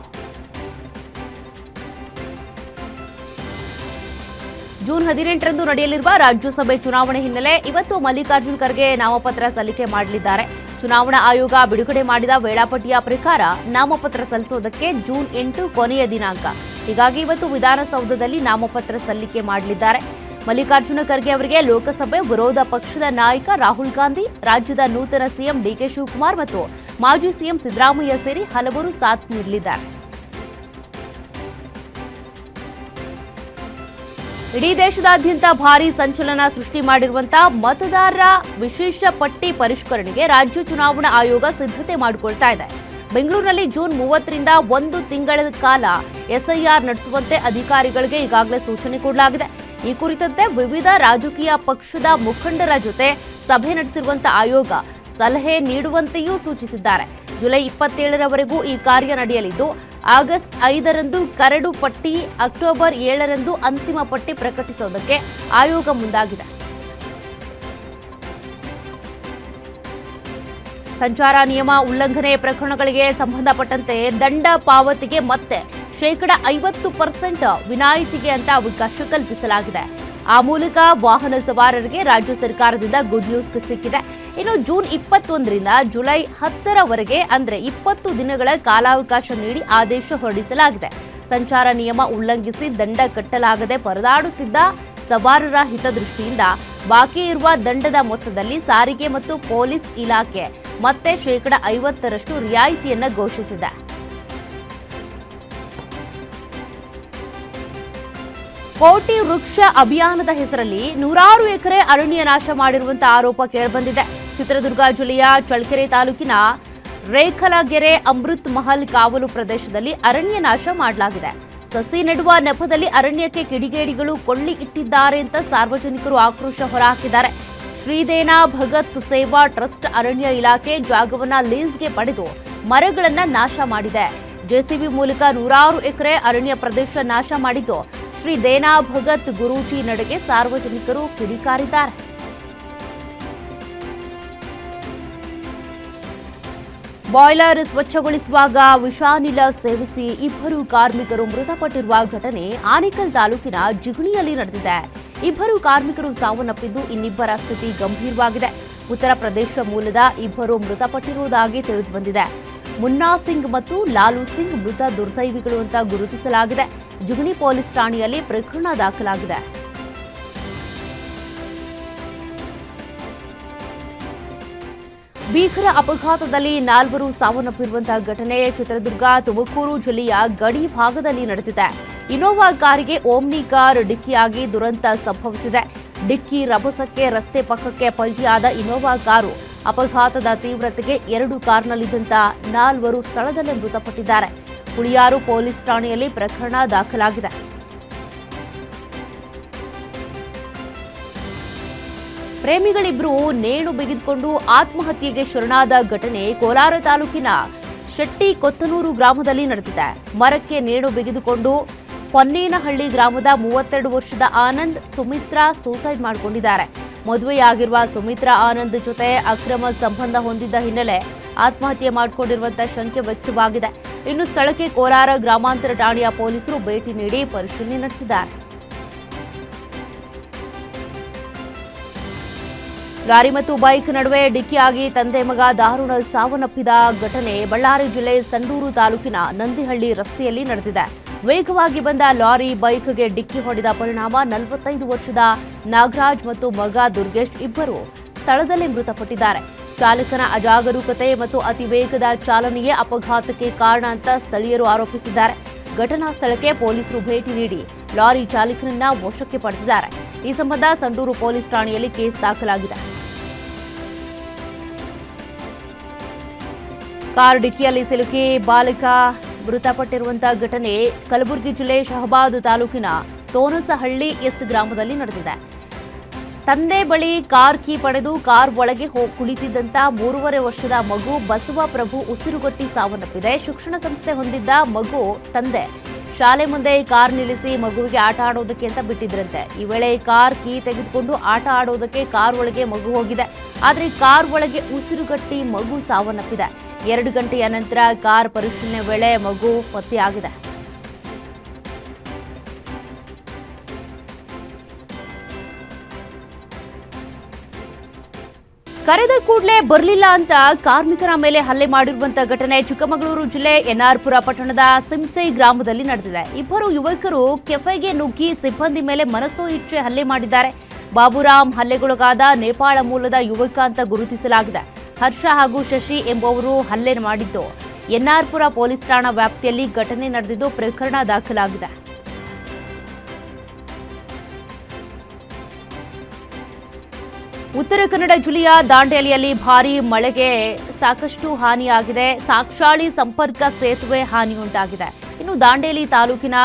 Speaker 3: ಜೂನ್ 18ರಂದು ನಡೆಯಲಿರುವ ರಾಜ್ಯಸಭೆ ಚುನಾವಣೆ ಹಿನ್ನೆಲೆ ಇವತ್ತು ಮಲ್ಲಿಕಾರ್ಜುನ ಖರ್ಗೆ ನಾಮಪತ್ರ ಸಲ್ಲಿಕೆ ಮಾಡಲಿದ್ದಾರೆ. ಚುನಾವಣಾ ಆಯೋಗ ಬಿಡುಗಡೆ ಮಾಡಿದ ವೇಳಾಪಟ್ಟಿಯ ಪ್ರಕಾರ ನಾಮಪತ್ರ ಸಲ್ಲಿಸೋದಕ್ಕೆ ಜೂನ್ 8 ಕೊನೆಯ ದಿನಾಂಕ. ಹೀಗಾಗಿ ಇವತ್ತು ವಿಧಾನಸೌಧದಲ್ಲಿ ನಾಮಪತ್ರ ಸಲ್ಲಿಕೆ ಮಾಡಲಿದ್ದಾರೆ. ಮಲ್ಲಿಕಾರ್ಜುನ ಖರ್ಗೆ ಅವರಿಗೆ ಲೋಕಸಭೆ ವಿರೋಧ ಪಕ್ಷದ ನಾಯಕ ರಾಹುಲ್ ಗಾಂಧಿ, ರಾಜ್ಯದ ನೂತನ ಸಿಎಂ ಡಿಕೆ ಶಿವಕುಮಾರ್ ಮತ್ತು ಮಾಜಿ ಸಿಎಂ ಸಿದ್ದರಾಮಯ್ಯ ಸೇರಿ ಹಲವರು ಸಾಥ್ ನೀಡಲಿದ್ದಾರೆ. ಇಡೀ ದೇಶದಾದ್ಯಂತ ಭಾರೀ ಸಂಚಲನ ಸೃಷ್ಟಿ ಮಾಡಿರುವಂತಹ ಮತದಾರರ ವಿಶೇಷ ಪಟ್ಟಿ ಪರಿಷ್ಕರಣೆಗೆ ರಾಜ್ಯ ಚುನಾವಣಾ ಆಯೋಗ ಸಿದ್ಧತೆ ಮಾಡಿಕೊಳ್ತಾ ಇದೆ. ಬೆಂಗಳೂರಿನಲ್ಲಿ ಜೂನ್ 30ರಿಂದ 1 ತಿಂಗಳ ಕಾಲ ಎಸ್ಐಆರ್ ನಡೆಸುವಂತೆ ಅಧಿಕಾರಿಗಳಿಗೆ ಈಗಾಗಲೇ ಸೂಚನೆ ಕೊಡಲಾಗಿದೆ. ಈ ಕುರಿತಂತೆ ವಿವಿಧ ರಾಜಕೀಯ ಪಕ್ಷದ ಮುಖಂಡರ ಜೊತೆ ಸಭೆ ನಡೆಸಿರುವಂತಹ ಆಯೋಗ ಸಲಹೆ ನೀಡುವಂತೆಯೂ ಸೂಚಿಸಿದ್ದಾರೆ. ಜುಲೈ 27ರವರೆಗೂ ಈ ಕಾರ್ಯ ನಡೆಯಲಿದ್ದು ಆಗಸ್ಟ್ 5ರಂದು ಕರಡು ಪಟ್ಟಿ, ಅಕ್ಟೋಬರ್ 7ರಂದು ಅಂತಿಮ ಪಟ್ಟಿ ಪ್ರಕಟಿಸುವುದಕ್ಕೆ ಆಯೋಗ ಮುಂದಾಗಿದೆ. ಸಂಚಾರ ನಿಯಮ ಉಲ್ಲಂಘನೆ ಪ್ರಕರಣಗಳಿಗೆ ಸಂಬಂಧಪಟ್ಟಂತೆ ದಂಡ ಪಾವತಿಗೆ ಮತ್ತೆ 50% ವಿನಾಯಿತಿಗೆ ಅಂತ ಅವಕಾಶ ಕಲ್ಪಿಸಲಾಗಿದೆ. ಆ ಮೂಲಕ ವಾಹನ ಸವಾರರಿಗೆ ರಾಜ್ಯ ಸರ್ಕಾರದಿಂದ ಗುಡ್ ನ್ಯೂಸ್ ಸಿಕ್ಕಿದೆ. ಇನ್ನು ಜೂನ್ 21ರಿಂದ ಜುಲೈ 10ರವರೆಗೆ ಅಂದ್ರೆ 20 ದಿನಗಳ ಕಾಲಾವಕಾಶ ನೀಡಿ ಆದೇಶ ಹೊರಡಿಸಲಾಗಿದೆ. ಸಂಚಾರ ನಿಯಮ ಉಲ್ಲಂಘಿಸಿ ದಂಡ ಕಟ್ಟಲಾಗದೆ ಪರದಾಡುತ್ತಿದ್ದ ಸವಾರರ ಹಿತದೃಷ್ಟಿಯಿಂದ ಬಾಕಿ ಇರುವ ದಂಡದ ಮೊತ್ತದಲ್ಲಿ ಸಾರಿಗೆ ಮತ್ತು ಪೊಲೀಸ್ ಇಲಾಖೆ ಮತ್ತೆ 50% ರಿಯಾಯಿತಿಯನ್ನು ಘೋಷಿಸಿದೆ. ಕೋಟಿ ವೃಕ್ಷ ಅಭಿಯಾನದ ಹೆಸರಲ್ಲಿ 100 ಎಕರೆ ಅರಣ್ಯ ನಾಶ ಮಾಡಿರುವಂತಹ ಆರೋಪ ಕೇಳಿಬಂದಿದೆ. ಚಿತ್ರದುರ್ಗ ಜಿಲ್ಲೆಯ ಚಳ್ಳಕೆರೆ ತಾಲೂಕಿನ ರೇಖಲಗೆರೆ ಅಮೃತ್ ಮಹಲ್ ಕಾವಲು ಪ್ರದೇಶದಲ್ಲಿ ಅರಣ್ಯ ನಾಶ ಮಾಡಲಾಗಿದೆ. ಸಸಿ ನೆಡುವ ನೆಪದಲ್ಲಿ ಅರಣ್ಯಕ್ಕೆ ಕಿಡಿಗೇಡಿಗಳು ಕೊಳ್ಳಿ ಇಟ್ಟಿದ್ದಾರೆ ಅಂತ ಸಾರ್ವಜನಿಕರು ಆಕ್ರೋಶ ಹೊರಹಾಕಿದ್ದಾರೆ. ಶ್ರೀದೇನಾ ಭಗತ್ ಸೇವಾ ಟ್ರಸ್ಟ್ ಅರಣ್ಯ ಇಲಾಖೆ ಜಾಗವನ್ನ ಲೀಸ್ಗೆ ಪಡೆದು ಮರಗಳನ್ನ ನಾಶ ಮಾಡಿದೆ. ಜೆಸಿಬಿ ಮೂಲಕ 100 ಎಕರೆ ಅರಣ್ಯ ಪ್ರದೇಶ ನಾಶ ಮಾಡಿದ್ದು ಶ್ರೀ ದೇನಾ ಭಗತ್ ಗುರೂಜಿ ನಡೆಗೆ ಸಾರ್ವಜನಿಕರು ಕಿಡಿಕಾರಿದ್ದಾರೆ. ಬಾಯ್ಲರ್ ಸ್ವಚ್ಛಗೊಳಿಸುವಾಗ ವಿಷಾನಿಲ ಸೇವಿಸಿ 2 ಕಾರ್ಮಿಕರು ಮೃತಪಟ್ಟಿರುವ ಘಟನೆ ಆನೇಕಲ್ ತಾಲೂಕಿನ ಜಿಗಣಿಯಲ್ಲಿ ನಡೆದಿದೆ. 2 ಕಾರ್ಮಿಕರು ಸಾವನ್ನಪ್ಪಿದ್ದು ಇನ್ನಿಬ್ಬರ ಸ್ಥಿತಿ ಗಂಭೀರವಾಗಿದೆ. ಉತ್ತರ ಪ್ರದೇಶ ಮೂಲದ 2 ಮೃತಪಟ್ಟಿರುವುದಾಗಿ ತಿಳಿದುಬಂದಿದೆ. ಮುನ್ನಾ ಸಿಂಗ್ ಮತ್ತು ಲಾಲು ಸಿಂಗ್ ಮೃತ ದುರ್ದೈವಿಗಳು ಅಂತ ಗುರುತಿಸಲಾಗಿದೆ. ಜಿಗಣಿ ಪೊಲೀಸ್ ಠಾಣೆಯಲ್ಲಿ ಪ್ರಕರಣ ದಾಖಲಾಗಿದೆ. ಭೀಕರ ಅಪಘಾತದಲ್ಲಿ 4 ಸಾವನ್ನಪ್ಪಿರುವಂತಹ ಘಟನೆ ಚಿತ್ರದುರ್ಗ ತುಮಕೂರು ಜಿಲ್ಲೆಯ ಗಡಿ ಭಾಗದಲ್ಲಿ ನಡೆದಿದೆ. ಇನೋವಾ ಕಾರಿಗೆ ಓಮ್ನಿ ಕಾರ್ ಡಿಕ್ಕಿಯಾಗಿ ದುರಂತ ಸಂಭವಿಸಿದೆ. ಡಿಕ್ಕಿ ರಭಸಕ್ಕೆ ರಸ್ತೆ ಪಕ್ಕಕ್ಕೆ ಪಲ್ಟಿಯಾದ ಇನೋವಾ ಕಾರು ಅಪಘಾತದ ತೀವ್ರತೆಗೆ 2 ಕಾರ್ನಲ್ಲಿದ್ದಂತ 4 ಸ್ಥಳದಲ್ಲೇ ಮೃತಪಟ್ಟಿದ್ದಾರೆ. ಹುಳಿಯಾರು ಪೊಲೀಸ್ ಠಾಣೆಯಲ್ಲಿ ಪ್ರಕರಣ ದಾಖಲಾಗಿದೆ. ಪ್ರೇಮಿಗಳಿಬ್ರು ನೇಣು ಬಿಗಿದುಕೊಂಡು ಆತ್ಮಹತ್ಯೆಗೆ ಶರಣಾದ ಘಟನೆ ಕೋಲಾರ ತಾಲೂಕಿನ ಶೆಟ್ಟಿಕೊತ್ತನೂರು ಗ್ರಾಮದಲ್ಲಿ ನಡೆದಿದೆ. ಮರಕ್ಕೆ ನೇಣು ಬಿಗಿದುಕೊಂಡು ಪೊನ್ನೇನಹಳ್ಳಿ ಗ್ರಾಮದ 32 ವರ್ಷದ ಆನಂದ್ ಸುಮಿತ್ರಾ ಸೂಸೈಡ್ ಮಾಡಿಕೊಂಡಿದ್ದಾರೆ. ಮದುವೆಯಾಗಿರುವ ಸುಮಿತ್ರಾ ಆನಂದ್ ಜೊತೆ ಅಕ್ರಮ ಸಂಬಂಧ ಹೊಂದಿದ್ದ ಹಿನ್ನೆಲೆ ಆತ್ಮಹತ್ಯೆ ಮಾಡಿಕೊಂಡಿರುವಂತಹ ಶಂಕೆ ವ್ಯಕ್ತವಾಗಿದೆ. ಇನ್ನು ಸ್ಥಳಕ್ಕೆ ಕೋಲಾರ ಗ್ರಾಮಾಂತರ ಠಾಣೆಯ ಪೊಲೀಸರು ಭೇಟಿ ನೀಡಿ ಪರಿಶೀಲನೆ ನಡೆಸಿದ್ದಾರೆ. ಲಾರಿ ಮತ್ತು ಬೈಕ್ ನಡುವೆ ಡಿಕ್ಕಿಯಾಗಿ ತಂದೆ ಮಗ ದಾರುಣ ಸಾವನ್ನಪ್ಪಿದ ಘಟನೆ ಬಳ್ಳಾರಿ ಜಿಲ್ಲೆ ಸಂಡೂರು ತಾಲೂಕಿನ ನಂದಿಹಳ್ಳಿ ರಸ್ತೆಯಲ್ಲಿ ನಡೆದಿದೆ. ವೇಗವಾಗಿ ಬಂದ ಲಾರಿ ಬೈಕ್ಗೆ ಡಿಕ್ಕಿ ಹೊಡೆದ ಪರಿಣಾಮ 45 ವರ್ಷದ ನಾಗರಾಜ್ ಮತ್ತು ಮಗ ದುರ್ಗೇಶ್ ಇಬ್ಬರು ಸ್ಥಳದಲ್ಲೇ ಮೃತಪಟ್ಟಿದ್ದಾರೆ. ಚಾಲಕನ ಅಜಾಗರೂಕತೆ ಮತ್ತು ಅತಿ ವೇಗದ ಚಾಲನೆಯೇ ಅಪಘಾತಕ್ಕೆ ಕಾರಣ ಅಂತ ಸ್ಥಳೀಯರು ಆರೋಪಿಸಿದ್ದಾರೆ. ಘಟನಾ ಸ್ಥಳಕ್ಕೆ ಪೊಲೀಸರು ಭೇಟಿ ನೀಡಿ ಲಾರಿ ಚಾಲಕನನ್ನ ವಶಕ್ಕೆ ಪಡೆದಿದ್ದಾರೆ. ಈ ಸಂಬಂಧ ಸಂಡೂರು ಪೊಲೀಸ್ ಠಾಣೆಯಲ್ಲಿ ಕೇಸ್ ದಾಖಲಾಗಿದೆ. ಕಾರ್ ಡಿಕ್ಕಿಯಲ್ಲಿ ಸಿಲುಕಿ ಬಾಲಕ ಮೃತಪಟ್ಟಿರುವಂತಹ ಘಟನೆ ಕಲಬುರಗಿ ಜಿಲ್ಲೆ ಶಹಬಾದ್ ತಾಲೂಕಿನ ತೋನಸಹಳ್ಳಿ ಎಸ್ ಗ್ರಾಮದಲ್ಲಿ ನಡೆದಿದೆ. ತಂದೆ ಬಳಿ ಕಾರ್ ಕೀ ಪಡೆದು ಕಾರ್ ಒಳಗೆ ಕುಳಿತಿದ್ದಂತ 3.5 ವರ್ಷದ ಮಗು ಬಸವಪ್ರಭು ಉಸಿರುಗಟ್ಟಿ ಸಾವನ್ನಪ್ಪಿದೆ. ಶಿಕ್ಷಣ ಸಂಸ್ಥೆ ಹೊಂದಿದ್ದ ಮಗು ತಂದೆ ಶಾಲೆ ಮುಂದೆ ಕಾರ್ ನಿಲ್ಲಿಸಿ ಮಗುವಿಗೆ ಆಟ ಆಡೋದಕ್ಕೆ ಅಂತ ಬಿಟ್ಟಿದ್ರಂತೆ. ಈ ವೇಳೆ ಕಾರ್ ಕೀ ತೆಗೆದುಕೊಂಡು ಆಟ ಆಡೋದಕ್ಕೆ ಕಾರ್ ಒಳಗೆ ಮಗು ಹೋಗಿದೆ. ಆದರೆ ಕಾರ್ ಒಳಗೆ ಉಸಿರುಗಟ್ಟಿ ಮಗು ಸಾವನ್ನಪ್ಪಿದೆ. 2 ಗಂಟೆಯ ನಂತರ ಕಾರ್ ಪರಿಶೀಲನೆ ವೇಳೆ ಮಗು ಪತ್ತೆಯಾಗಿದೆ. ಕರೆದ ಕೂಡಲೇ ಬರಲಿಲ್ಲ ಅಂತ ಕಾರ್ಮಿಕರ ಮೇಲೆ ಹಲ್ಲೆ ಮಾಡಿರುವಂತಹ ಘಟನೆ ಚಿಕ್ಕಮಗಳೂರು ಜಿಲ್ಲೆ ಎನ್ಆರ್ಪುರ ಪಟ್ಟಣದ ಸಿಂಸೈ ಗ್ರಾಮದಲ್ಲಿ ನಡೆದಿದೆ. 2 ಯುವಕರು ಕೆಫೆಗೆ ನುಗ್ಗಿ ಸಿಬ್ಬಂದಿ ಮೇಲೆ ಮನಸೋ ಇಚ್ಛೆ ಹಲ್ಲೆ ಮಾಡಿದ್ದಾರೆ. ಬಾಬುರಾಮ್ ಹಲ್ಲೆಗೊಳಗಾದ ನೇಪಾಳ ಮೂಲದ ಯುವಕ ಅಂತ ಗುರುತಿಸಲಾಗಿದೆ. ಹರ್ಷ ಹಾಗೂ ಶಶಿ ಎಂಬುವರು ಹಲ್ಲೆ ಮಾಡಿದ್ದು ಎನ್ಆರ್ಪುರ ಪೊಲೀಸ್ ಠಾಣಾ ವ್ಯಾಪ್ತಿಯಲ್ಲಿ ಘಟನೆ ನಡೆದಿದ್ದು ಪ್ರಕರಣ ದಾಖಲಾಗಿದೆ. ಉತ್ತರ ಕನ್ನಡ ಜಿಲ್ಲೆಯ ದಾಂಡೇಲಿಯಲ್ಲಿ ಭಾರೀ ಮಳೆಗೆ ಸಾಕಷ್ಟು ಹಾನಿಯಾಗಿದೆ. ಸಾಕ್ಷಾಳಿ ಸಂಪರ್ಕ ಸೇತುವೆ ಹಾನಿಯುಂಟಾಗಿದೆ. ಇನ್ನು ಇನ್ನು ದಾಂಡೇಲಿ ತಾಲೂಕಿನ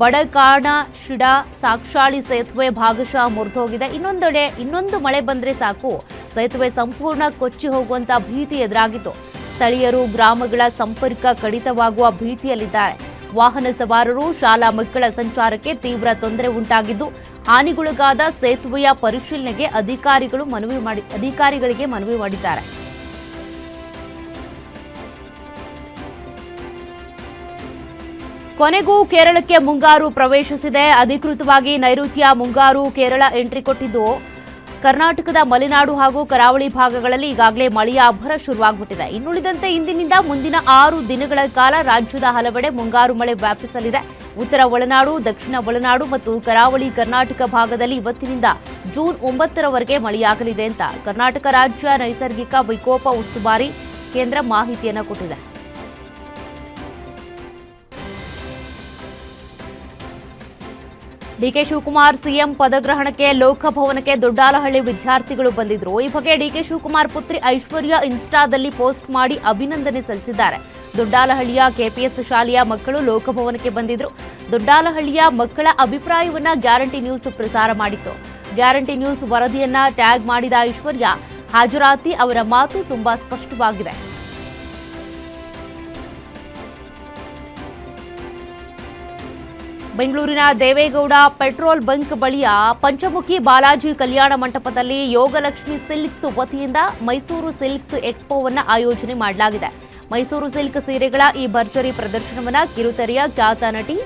Speaker 3: ಬಡಕಾಣಶಿಡ ಸಾಕ್ಷಾಳಿ ಸೇತುವೆ ಭಾಗಶಃ ಮುರಿದೋಗಿದೆ. ಇನ್ನೊಂದು ಮಳೆ ಬಂದ್ರೆ ಸಾಕು ಸೇತುವೆ ಸಂಪೂರ್ಣ ಕೊಚ್ಚಿ ಹೋಗುವಂತ ಭೀತಿ ಎದುರಾಗಿತ್ತು. ಸ್ಥಳೀಯರು ಗ್ರಾಮಗಳ ಸಂಪರ್ಕ ಕಡಿತವಾಗುವ ಭೀತಿಯಲ್ಲಿದ್ದಾರೆ. ವಾಹನ ಸವಾರರು, ಶಾಲಾ ಮಕ್ಕಳ ಸಂಚಾರಕ್ಕೆ ತೀವ್ರ ತೊಂದರೆ ಉಂಟಾಗಿದ್ದು, ಹಾನಿಗೊಳಗಾದ ಸೇತುವೆಯ ಪರಿಶೀಲನೆಗೆ ಅಧಿಕಾರಿಗಳಿಗೆ ಮನವಿ ಮಾಡಿದ್ದಾರೆ. ಕೊನೆಗೂ ಕೇರಳಕ್ಕೆ ಮುಂಗಾರು ಪ್ರವೇಶಿಸಿದೆ. ಅಧಿಕೃತವಾಗಿ ನೈಋತ್ಯ ಮುಂಗಾರು ಕೇರಳ ಎಂಟ್ರಿ ಕೊಟ್ಟಿದ್ದು, ಕರ್ನಾಟಕದ ಮಲೆನಾಡು ಹಾಗೂ ಕರಾವಳಿ ಭಾಗಗಳಲ್ಲಿ ಈಗಾಗಲೇ ಮಳೆಯ ಅಬ್ಬರ ಶುರುವಾಗ್ಬಿಟ್ಟಿದೆ. ಇನ್ನುಳಿದಂತೆ ಇಂದಿನಿಂದ ಮುಂದಿನ 6 ದಿನಗಳ ಕಾಲ ರಾಜ್ಯದ ಹಲವೆಡೆ ಮುಂಗಾರು ಮಳೆ ವ್ಯಾಪಿಸಲಿದೆ. ಉತ್ತರ ಒಳನಾಡು, ದಕ್ಷಿಣ ಒಳನಾಡು ಮತ್ತು ಕರಾವಳಿ ಕರ್ನಾಟಕ ಭಾಗದಲ್ಲಿ ಇವತ್ತಿನಿಂದ ಜೂನ್ 9ರವರೆಗೆ ಮಳೆಯಾಗಲಿದೆ ಅಂತ ಕರ್ನಾಟಕ ರಾಜ್ಯ ನೈಸರ್ಗಿಕ ವಿಕೋಪ ಉಸ್ತುವಾರಿ ಕೇಂದ್ರ ಮಾಹಿತಿಯನ್ನು ಕೊಟ್ಟಿದೆ. ಡಿಕೆ ಶಿವಕುಮಾರ್ ಸಿಎಂ ಪದಗ್ರಹಣಕ್ಕೆ ಲೋಕಭವನಕ್ಕೆ ದೊಡ್ಡಾಲಹಳ್ಳಿ ವಿದ್ಯಾರ್ಥಿಗಳು ಬಂದಿದ್ರು. ಈ ಬಗ್ಗೆ ಡಿಕೆ ಶಿವಕುಮಾರ್ ಪುತ್ರಿ ಐಶ್ವರ್ಯ ಇನ್ಸ್ಟಾದಲ್ಲಿ ಪೋಸ್ಟ್ ಮಾಡಿ ಅಭಿನಂದನೆ ಸಲ್ಲಿಸಿದ್ದಾರೆ. ದೊಡ್ಡಾಲಹಳ್ಳಿಯ ಕೆಪಿಎಸ್ ಶಾಲೆಯ ಮಕ್ಕಳು ಲೋಕಭವನಕ್ಕೆ ಬಂದಿದ್ರು. ದೊಡ್ಡಾಲಹಳ್ಳಿಯ ಮಕ್ಕಳ ಅಭಿಪ್ರಾಯವನ್ನ ಗ್ಯಾರಂಟಿ ನ್ಯೂಸ್ ಪ್ರಸಾರ ಮಾಡಿತ್ತು. ಗ್ಯಾರಂಟಿ ನ್ಯೂಸ್ ವರದಿಯನ್ನ ಟ್ಯಾಗ್ ಮಾಡಿದ ಐಶ್ವರ್ಯ, ಹಾಜರಾತಿ ಅವರ ಮಾತು ತುಂಬಾ ಸ್ಪಷ್ಟವಾಗಿದೆ. ಬೆಂಗಳೂರಿನ ದೇವೇಗೌಡ ಪೆಟ್ರೋಲ್ ಬಂಕ್ ಬಳಿಯ ಪಂಚಮುಖಿ ಬಾಲಾಜಿ ಕಲ್ಯಾಣ ಮಂಟಪದಲ್ಲಿ ಯೋಗಲಕ್ಷ್ಮಿ ಸಿಲ್ಕ್ಸ್ ವತಿಯಿಂದ ಮೈಸೂರು ಸಿಲ್ಕ್ಸ್ ಎಕ್ಸ್ಪೋವನ್ನು ಆಯೋಜನೆ ಮಾಡಲಾಗಿದೆ. ಮೈಸೂರು ಸಿಲ್ಕ್ ಸೀರೆಗಳ ಈ ಭರ್ಜರಿ ಪ್ರದರ್ಶನವನ್ನು ಕಿರುತೆರೆಯ ಖ್ಯಾತ ನಟಿ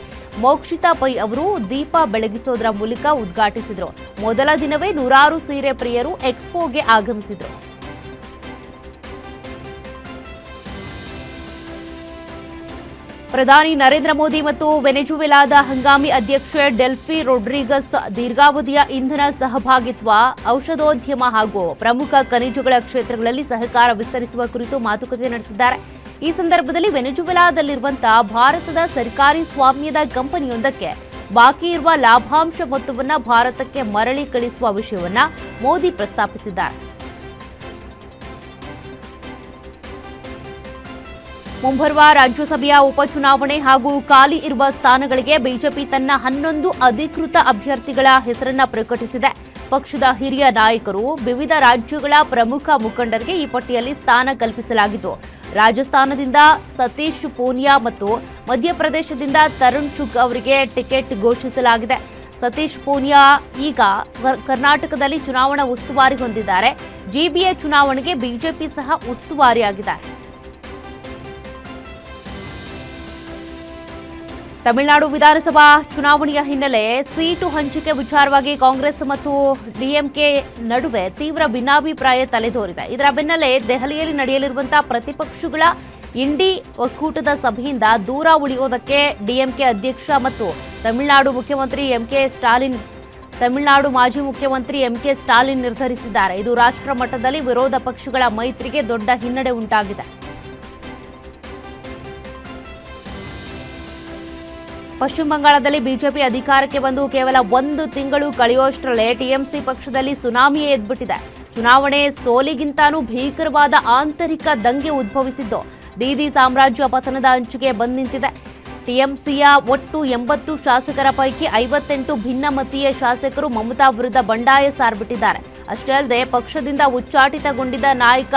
Speaker 3: ಮೋಕ್ಷಿತಾ ಪೈ ಅವರು ದೀಪ ಬೆಳಗಿಸೋದರ ಮೂಲಕ ಉದ್ಘಾಟಿಸಿದರು. ಮೊದಲ ದಿನವೇ ನೂರಾರು ಸೀರೆ ಪ್ರಿಯರು ಎಕ್ಸ್ಪೋಗೆ ಆಗಮಿಸಿದರು. ಪ್ರಧಾನಿ ನರೇಂದ್ರ ಮೋದಿ ಮತ್ತು ವೆನೆಜುವೆಲಾದ ಹಂಗಾಮಿ ಅಧ್ಯಕ್ಷೆ ಡೆಲ್ಫಿ ರೊಡ್ರಿಗಸ್ ದೀರ್ಘಾವಧಿಯ ಇಂಧನ ಸಹಭಾಗಿತ್ವ, ಔಷಧೋದ್ಯಮ ಹಾಗೂ ಪ್ರಮುಖ ಖನಿಜಗಳ ಕ್ಷೇತ್ರಗಳಲ್ಲಿ ಸಹಕಾರ ವಿಸ್ತರಿಸುವ ಕುರಿತು ಮಾತುಕತೆ ನಡೆಸಿದ್ದಾರೆ. ಈ ಸಂದರ್ಭದಲ್ಲಿ ವೆನೆಜುವೆಲಾದಲ್ಲಿರುವಂತಹ ಭಾರತದ ಸರ್ಕಾರಿ ಸ್ವಾಮ್ಯದ ಕಂಪನಿಯೊಂದಕ್ಕೆ ಬಾಕಿ ಇರುವ ಲಾಭಾಂಶ ಮೊತ್ತವನ್ನು ಭಾರತಕ್ಕೆ ಮರಳಿ ಕಳಿಸುವ ವಿಷಯವನ್ನು ಮೋದಿ ಪ್ರಸ್ತಾಪಿಸಿದ್ದಾರೆ. ಮುಂಬರುವ ರಾಜ್ಯಸಭೆಯ ಉಪಚುನಾವಣೆ ಹಾಗೂ ಖಾಲಿ ಇರುವ ಸ್ಥಾನಗಳಿಗೆ ಬಿಜೆಪಿ ತನ್ನ 11 ಅಧಿಕೃತ ಅಭ್ಯರ್ಥಿಗಳ ಹೆಸರನ್ನ ಪ್ರಕಟಿಸಿದೆ. ಪಕ್ಷದ ಹಿರಿಯ ನಾಯಕರು, ವಿವಿಧ ರಾಜ್ಯಗಳ ಪ್ರಮುಖ ಮುಖಂಡರಿಗೆ ಈ ಪಟ್ಟಿಯಲ್ಲಿ ಸ್ಥಾನ ಕಲ್ಪಿಸಲಾಗಿತ್ತು. ರಾಜಸ್ಥಾನದಿಂದ ಸತೀಶ್ ಪೂನಿಯಾ ಮತ್ತು ಮಧ್ಯಪ್ರದೇಶದಿಂದ ತರುಣ್ ಚುಗ್ ಅವರಿಗೆ ಟಿಕೆಟ್ ಘೋಷಿಸಲಾಗಿದೆ. ಸತೀಶ್ ಪೂನಿಯಾ ಈಗ ಕರ್ನಾಟಕದಲ್ಲಿ ಚುನಾವಣಾ ಉಸ್ತುವಾರಿ ಹೊಂದಿದ್ದಾರೆ. ಜಿಬಿಎ ಚುನಾವಣೆಗೆ ಬಿಜೆಪಿ ಸಹ ಉಸ್ತುವಾರಿಯಾಗಿದ್ದಾರೆ. ತಮಿಳುನಾಡು ವಿಧಾನಸಭಾ ಚುನಾವಣೆಯ ಹಿನ್ನೆಲೆ ಸೀಟು ಹಂಚಿಕೆ ವಿಚಾರವಾಗಿ ಕಾಂಗ್ರೆಸ್ ಮತ್ತು ಡಿಎಂಕೆ ನಡುವೆ ತೀವ್ರ ಭಿನ್ನಾಭಿಪ್ರಾಯ ತಲೆದೋರಿದೆ. ಇದರ ಬೆನ್ನಲ್ಲೇ ದೆಹಲಿಯಲ್ಲಿ ನಡೆಯಲಿರುವಂತಹ ಪ್ರತಿಪಕ್ಷಗಳ ಇಂಡಿ ಒಕ್ಕೂಟದ ಸಭೆಯಿಂದ ದೂರ ಉಳಿಯೋದಕ್ಕೆ ಡಿಎಂಕೆ ಅಧ್ಯಕ್ಷ ಮತ್ತು ತಮಿಳುನಾಡು ಮಾಜಿ ಮುಖ್ಯಮಂತ್ರಿ ಎಂಕೆ ಸ್ಟಾಲಿನ್ ನಿರ್ಧರಿಸಿದ್ದಾರೆ. ಇದು ರಾಷ್ಟ್ರ ಮಟ್ಟದಲ್ಲಿ ವಿರೋಧ ಪಕ್ಷಗಳ ಮೈತ್ರಿಗೆ ದೊಡ್ಡ ಹಿನ್ನಡೆ ಉಂಟಾಗಿದೆ. ಪಶ್ಚಿಮ ಬಂಗಾಳದಲ್ಲಿ ಬಿಜೆಪಿ ಅಧಿಕಾರಕ್ಕೆ ಬಂದು ಕೇವಲ 1 ತಿಂಗಳು ಕಳೆಯುವಷ್ಟರಲ್ಲೇ ಟಿಎಂಸಿ ಪಕ್ಷದಲ್ಲಿ ಸುನಾಮಿಯೇ ಎದ್ಬಿಟ್ಟಿದೆ. ಚುನಾವಣೆ ಸೋಲಿಗಿಂತಾನೂ ಭೀಕರವಾದ ಆಂತರಿಕ ದಂಗೆ ಉದ್ಭವಿಸಿದ್ದು ದೀದಿ ಸಾಮ್ರಾಜ್ಯ ಪತನದ ಅಂಚಿಗೆ ಬಂದು ನಿಂತಿದೆ. ಟಿಎಂಸಿಯ ಒಟ್ಟು 80 ಶಾಸಕರ ಪೈಕಿ 58 ಭಿನ್ನಮತೀಯ ಶಾಸಕರು ಮಮತಾ ವಿರುದ್ಧ ಬಂಡಾಯ ಸಾರ್ಬಿಟ್ಟಿದ್ದಾರೆ. ಅಷ್ಟೇ ಅಲ್ಲದೆ ಪಕ್ಷದಿಂದ ಉಚ್ಚಾಟಿತಗೊಂಡಿದ್ದ ನಾಯಕ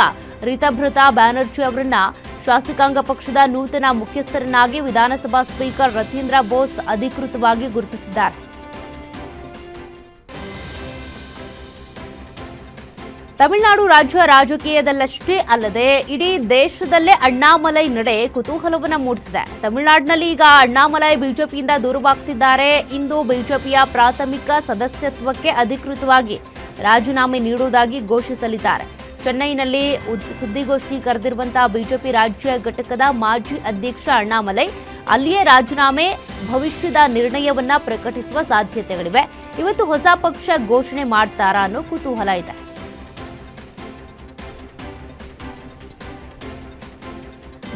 Speaker 3: ರಿತಭೃತ ಬ್ಯಾನರ್ಜಿ ಅವರನ್ನ ಶಾಸಕಾಂಗ ಪಕ್ಷದ ನೂತನ ಮುಖ್ಯಸ್ಥರನ್ನಾಗಿ ವಿಧಾನಸಭಾ ಸ್ಪೀಕರ್ ರತೀಂದ್ರ ಬೋಸ್ ಅಧಿಕೃತವಾಗಿ ಗುರುತಿಸಿದ್ದಾರೆ. ತಮಿಳುನಾಡು ರಾಜ್ಯ ರಾಜಕೀಯದಲ್ಲಷ್ಟೇ ಅಲ್ಲದೆ ಇಡೀ ದೇಶದಲ್ಲೇ ಅಣ್ಣಾಮಲೈ ನಡೆ ಕುತೂಹಲವನ್ನು ಮೂಡಿಸಿದೆ. ತಮಿಳುನಾಡಿನಲ್ಲಿ ಈಗ ಅಣ್ಣಾಮಲೈ ಬಿಜೆಪಿಯಿಂದ ದೂರವಾಗ್ತಿದ್ದಾರೆ. ಇಂದು ಬಿಜೆಪಿಯ ಪ್ರಾಥಮಿಕ ಸದಸ್ಯತ್ವಕ್ಕೆ ಅಧಿಕೃತವಾಗಿ ರಾಜೀನಾಮೆ ನೀಡುವುದಾಗಿ ಘೋಷಿಸಲಿದ್ದಾರೆ. ಚೆನ್ನೈನಲ್ಲಿ ಸುದ್ದಿಗೋಷ್ಠಿ ಕರೆದಿರುವಂತಹ ಬಿಜೆಪಿ ರಾಜ್ಯ ಘಟಕದ ಮಾಜಿ ಅಧ್ಯಕ್ಷ ಅಣ್ಣಾಮಲೈ ಅಲ್ಲಿಯೇ ರಾಜೀನಾಮೆ ಭವಿಷ್ಯದ ನಿರ್ಣಯವನ್ನ ಪ್ರಕಟಿಸುವ ಸಾಧ್ಯತೆಗಳಿವೆ. ಇವತ್ತು ಹೊಸ ಪಕ್ಷ ಘೋಷಣೆ ಮಾಡ್ತಾರಾ ಅನ್ನೋ ಕುತೂಹಲ ಇದೆ.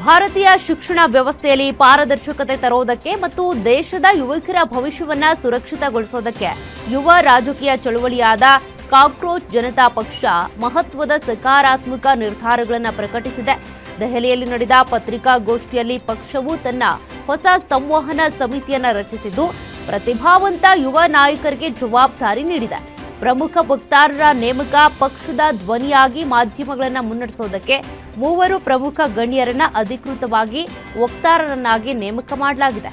Speaker 3: ಭಾರತೀಯ ಶಿಕ್ಷಣ ವ್ಯವಸ್ಥೆಯಲ್ಲಿ ಪಾರದರ್ಶಕತೆ ತರೋದಕ್ಕೆ ಮತ್ತು ದೇಶದ ಯುವಕರ ಭವಿಷ್ಯವನ್ನ ಸುರಕ್ಷಿತಗೊಳಿಸೋದಕ್ಕೆ ಯುವ ರಾಜಕೀಯ ಚಳುವಳಿಯಾದ ಕಾಕ್ರೋಚ್ ಜನತಾ ಪಕ್ಷ ಮಹತ್ವದ ಸಕಾರಾತ್ಮಕ ನಿರ್ಧಾರಗಳನ್ನು ಪ್ರಕಟಿಸಿದೆ. ದೆಹಲಿಯಲ್ಲಿ ನಡೆದ ಪತ್ರಿಕಾಗೋಷ್ಠಿಯಲ್ಲಿ ಪಕ್ಷವು ತನ್ನ ಹೊಸ ಸಂವಹನ ಸಮಿತಿಯನ್ನ ರಚಿಸಿದ್ದು ಪ್ರತಿಭಾವಂತ ಯುವ ನಾಯಕರಿಗೆ ಜವಾಬ್ದಾರಿ ನೀಡಿದೆ. ಪ್ರಮುಖ ವಕ್ತಾರರ ನೇಮಕ, ಪಕ್ಷದ ಧ್ವನಿಯಾಗಿ ಮಾಧ್ಯಮಗಳನ್ನು ಮುನ್ನಡೆಸೋದಕ್ಕೆ 3 ಪ್ರಮುಖ ಗಣ್ಯರನ್ನ ಅಧಿಕೃತವಾಗಿ ವಕ್ತಾರರನ್ನಾಗಿ ನೇಮಕ ಮಾಡಲಾಗಿದೆ.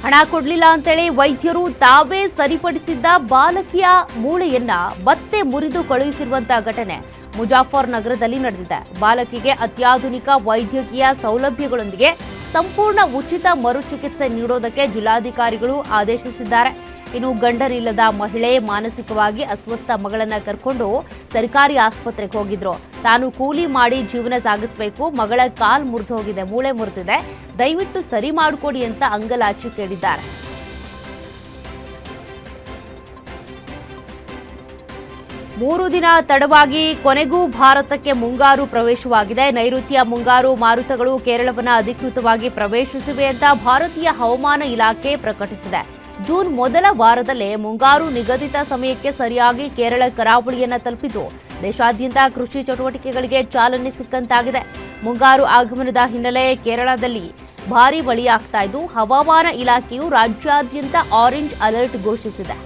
Speaker 3: ಹಣ ಕೊಡ್ಲಿಲ್ಲ ಅಂತೇಳಿ ವೈದ್ಯರು ತಾವೇ ಸರಿಪಡಿಸಿದ್ದ ಬಾಲಕಿಯ ಮೂಳೆಯನ್ನ ಮತ್ತೆ ಮುರಿದು ಕಳುಹಿಸಿರುವಂತಹ ಘಟನೆ ಮುಜಾಫರ್ ನಗರದಲ್ಲಿ ನಡೆದಿದೆ. ಬಾಲಕಿಗೆ ಅತ್ಯಾಧುನಿಕ ವೈದ್ಯಕೀಯ ಸೌಲಭ್ಯಗಳೊಂದಿಗೆ ಸಂಪೂರ್ಣ ಉಚಿತ ಮರುಚಿಕಿತ್ಸೆ ನೀಡೋದಕ್ಕೆ ಜಿಲ್ಲಾಧಿಕಾರಿಗಳು ಆದೇಶಿಸಿದ್ದಾರೆ. ಇನ್ನು ಗಂಡನಿಲ್ಲದ ಮಹಿಳೆ ಮಾನಸಿಕವಾಗಿ ಅಸ್ವಸ್ಥ ಮಗಳನ್ನ ಕರ್ಕೊಂಡು ಸರ್ಕಾರಿ ಆಸ್ಪತ್ರೆಗೆ ಹೋಗಿದ್ರು. ತಾನು ಕೂಲಿ ಮಾಡಿ ಜೀವನ ಸಾಗಿಸಬೇಕು, ಮಗಳ ಕಾಲ್ ಮುರಿದು ಹೋಗಿದೆ, ಮೂಳೆ ಮುರಿದಿದೆ, ದಯವಿಟ್ಟು ಸರಿ ಮಾಡಿಕೊಡಿ ಅಂತ ಅಂಗಲಾಚಿ ಕೇಳಿದ್ದಾರೆ. ಮೂರು ದಿನ ತಡವಾಗಿ ಕೊನೆಗೂ ಭಾರತಕ್ಕೆ ಮುಂಗಾರು ಪ್ರವೇಶವಾಗಿದೆ. ನೈಋತ್ಯ ಮುಂಗಾರು ಮಾರುತಗಳು ಕೇರಳವನ್ನು ಅಧಿಕೃತವಾಗಿ ಪ್ರವೇಶಿಸಿವೆ ಅಂತ ಭಾರತೀಯ ಹವಾಮಾನ ಇಲಾಖೆ ಪ್ರಕಟಿಸಿದೆ. ಜೂನ್ ಮೊದಲ ವಾರದಲ್ಲೇ ಮುಂಗಾರು ನಿಗದಿತ ಸಮಯಕ್ಕೆ ಸರಿಯಾಗಿ ಕೇರಳ ಕರಾವಳಿಯನ್ನ ತಲುಪಿದ್ದು ದೇಶಾದ್ಯಂತ ಕೃಷಿ ಚಟುವಟಿಕೆಗಳಿಗೆ ಚಾಲನೆ ಸಿಕ್ಕಂತಾಗಿದೆ. ಮುಂಗಾರು ಆಗಮನದ ಹಿನ್ನೆಲೆ ಕೇರಳದಲ್ಲಿ ಭಾರೀ ಮಳೆಯಾಗ್ತಾ ಇದ್ದು ಹವಾಮಾನ ಇಲಾಖೆಯು ರಾಜ್ಯಾದ್ಯಂತ ಆರೆಂಜ್ ಅಲರ್ಟ್ ಘೋಷಿಸಿದೆ.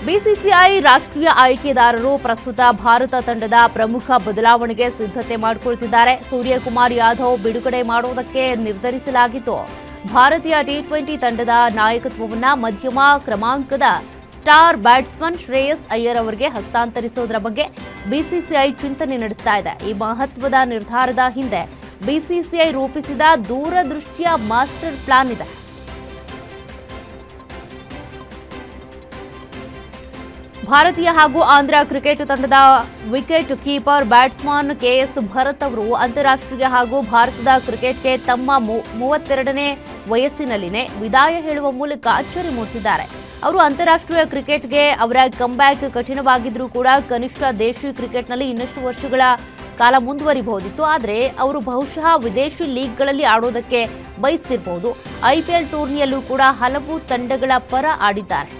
Speaker 3: ಬಿಸಿಸಿಐ ರಾಷ್ಟ್ರೀಯ ಆಯ್ಕೆದಾರರು ಪ್ರಸ್ತುತ ಭಾರತ ತಂಡದ ಪ್ರಮುಖ ಬದಲಾವಣೆಗೆ ಸಿದ್ಧತೆ ಮಾಡಿಕೊಳ್ತಿದ್ದಾರೆ. ಸೂರ್ಯಕುಮಾರ್ ಯಾದವ್ ಬಿಡುಗಡೆ ಮಾಡುವುದಕ್ಕೆ ನಿರ್ಧರಿಸಲಾಗಿತ್ತು. ಭಾರತೀಯ ಟಿ20 ತಂಡದ ನಾಯಕತ್ವವನ್ನು ಮಧ್ಯಮ ಕ್ರಮಾಂಕದ ಸ್ಟಾರ್ ಬ್ಯಾಟ್ಸ್ಮನ್ ಶ್ರೇಯಸ್ ಅಯ್ಯರ್ ಅವರಿಗೆ ಹಸ್ತಾಂತರಿಸುವುದರ ಬಗ್ಗೆ ಬಿಸಿಸಿಐ ಚಿಂತನೆ ನಡೆಸ್ತಾ ಇದೆ. ಈ ಮಹತ್ವದ ನಿರ್ಧಾರದ ಹಿಂದೆ ಬಿಸಿಸಿಐ ರೂಪಿಸಿದ ದೂರದೃಷ್ಟಿಯ ಮಾಸ್ಟರ್ ಪ್ಲಾನ್ ಇದೆ. ಭಾರತೀಯ ಹಾಗೂ ಆಂಧ್ರ ಕ್ರಿಕೆಟ್ ತಂಡದ wicket keeper batsman KS Bharat ಅವರು ಅಂತಾರಾಷ್ಟ್ರೀಯ ಹಾಗೂ ಭಾರತದ ಕ್ರಿಕೆಟ್ಗೆ ತಮ್ಮ 32ನೇ ವಯಸ್ಸಿನಲ್ಲಿನೇ ವಿದಾಯ ಹೇಳುವ ಮೂಲಕ ಅಚ್ಚರಿ ಮೂಡಿಸಿದ್ದಾರೆ. ಅವರು ಅಂತಾರಾಷ್ಟ್ರೀಯ ಕ್ರಿಕೆಟ್ಗೆ ಅವರ ಕಂಬ್ಯಾಕ್ ಕಠಿಣವಾಗಿದ್ರೂ ಕೂಡ ಕನಿಷ್ಠ ದೇಶಿ ಕ್ರಿಕೆಟ್ನಲ್ಲಿ ಇನ್ನಷ್ಟು ವರ್ಷಗಳ ಕಾಲ ಮುಂದುವರಿಬಹುದಿತ್ತು. ಆದರೆ ಅವರು ಬಹುಶಃ ವಿದೇಶಿ ಲೀಗ್ಗಳಲ್ಲಿ ಆಡೋದಕ್ಕೆ ಬಯಸ್ತಿರಬಹುದು. IPL ಟೂರ್ನಿಯಲ್ಲೂ ಕೂಡ ಹಲವು ತಂಡಗಳ ಪರ ಆಡಿದ್ದಾರೆ.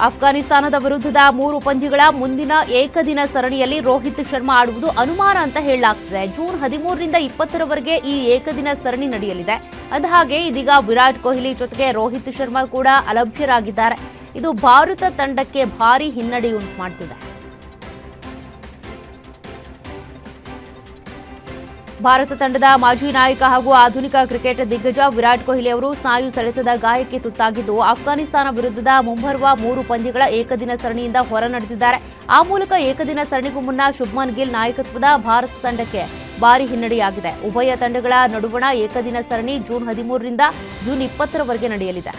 Speaker 3: ಅಫ್ಘಾನಿಸ್ತಾನದ ವಿರುದ್ಧದ 3 ಪಂದ್ಯಗಳ ಮುಂದಿನ ಏಕದಿನ ಸರಣಿಯಲ್ಲಿ ರೋಹಿತ್ ಶರ್ಮಾ ಆಡುವುದು ಅನುಮಾನ ಅಂತ ಹೇಳಲಾಗ್ತಿದೆ. ಜೂನ್ 13ರಿಂದ 20ರವರೆಗೆ ಈ ಏಕದಿನ ಸರಣಿ ನಡೆಯಲಿದೆ. ಅಂದಹಾಗೆ ಇದೀಗ ವಿರಾಟ್ ಕೊಹ್ಲಿ ಜೊತೆಗೆ ರೋಹಿತ್ ಶರ್ಮಾ ಕೂಡ ಅಲಭ್ಯರಾಗಿದ್ದಾರೆ. ಇದು ಭಾರತ ತಂಡಕ್ಕೆ ಭಾರೀ ಹಿನ್ನಡೆಯುಂಟು ಮಾಡ್ತಿದೆ. ಭಾರತ ತಂಡದ ಮಾಜಿ ನಾಯಕ ಹಾಗೂ ಆಧುನಿಕ ಕ್ರಿಕೆಟ್ ದಿಗ್ಗಜ ವಿರಾಟ್ ಕೊಹ್ಲಿ ಅವರು ಸ್ನಾಯು ಸೆಳೆತದ ಗಾಯಕ್ಕೆ ತುತ್ತಾಗಿದ್ದು ಅಫ್ಘಾನಿಸ್ತಾನ ವಿರುದ್ಧದ ಮುಂಬರುವ 3 ಪಂದ್ಯಗಳ ಏಕದಿನ ಸರಣಿಯಿಂದ ಹೊರ ನಡೆದಿದ್ದಾರೆ. ಆ ಮೂಲಕ ಏಕದಿನ ಸರಣಿಗೂ ಮುನ್ನ ಶುಭ್ಮನ್ ಗಿಲ್ ನಾಯಕತ್ವದ ಭಾರತ ತಂಡಕ್ಕೆ ಭಾರೀ ಹಿನ್ನಡೆಯಾಗಿದೆ. ಉಭಯ ತಂಡಗಳ ನಡುವಣ ಏಕದಿನ ಸರಣಿ ಜೂನ್ 13ರಿಂದ ಜೂನ್ 20ರವರೆಗೆ ನಡೆಯಲಿದೆ.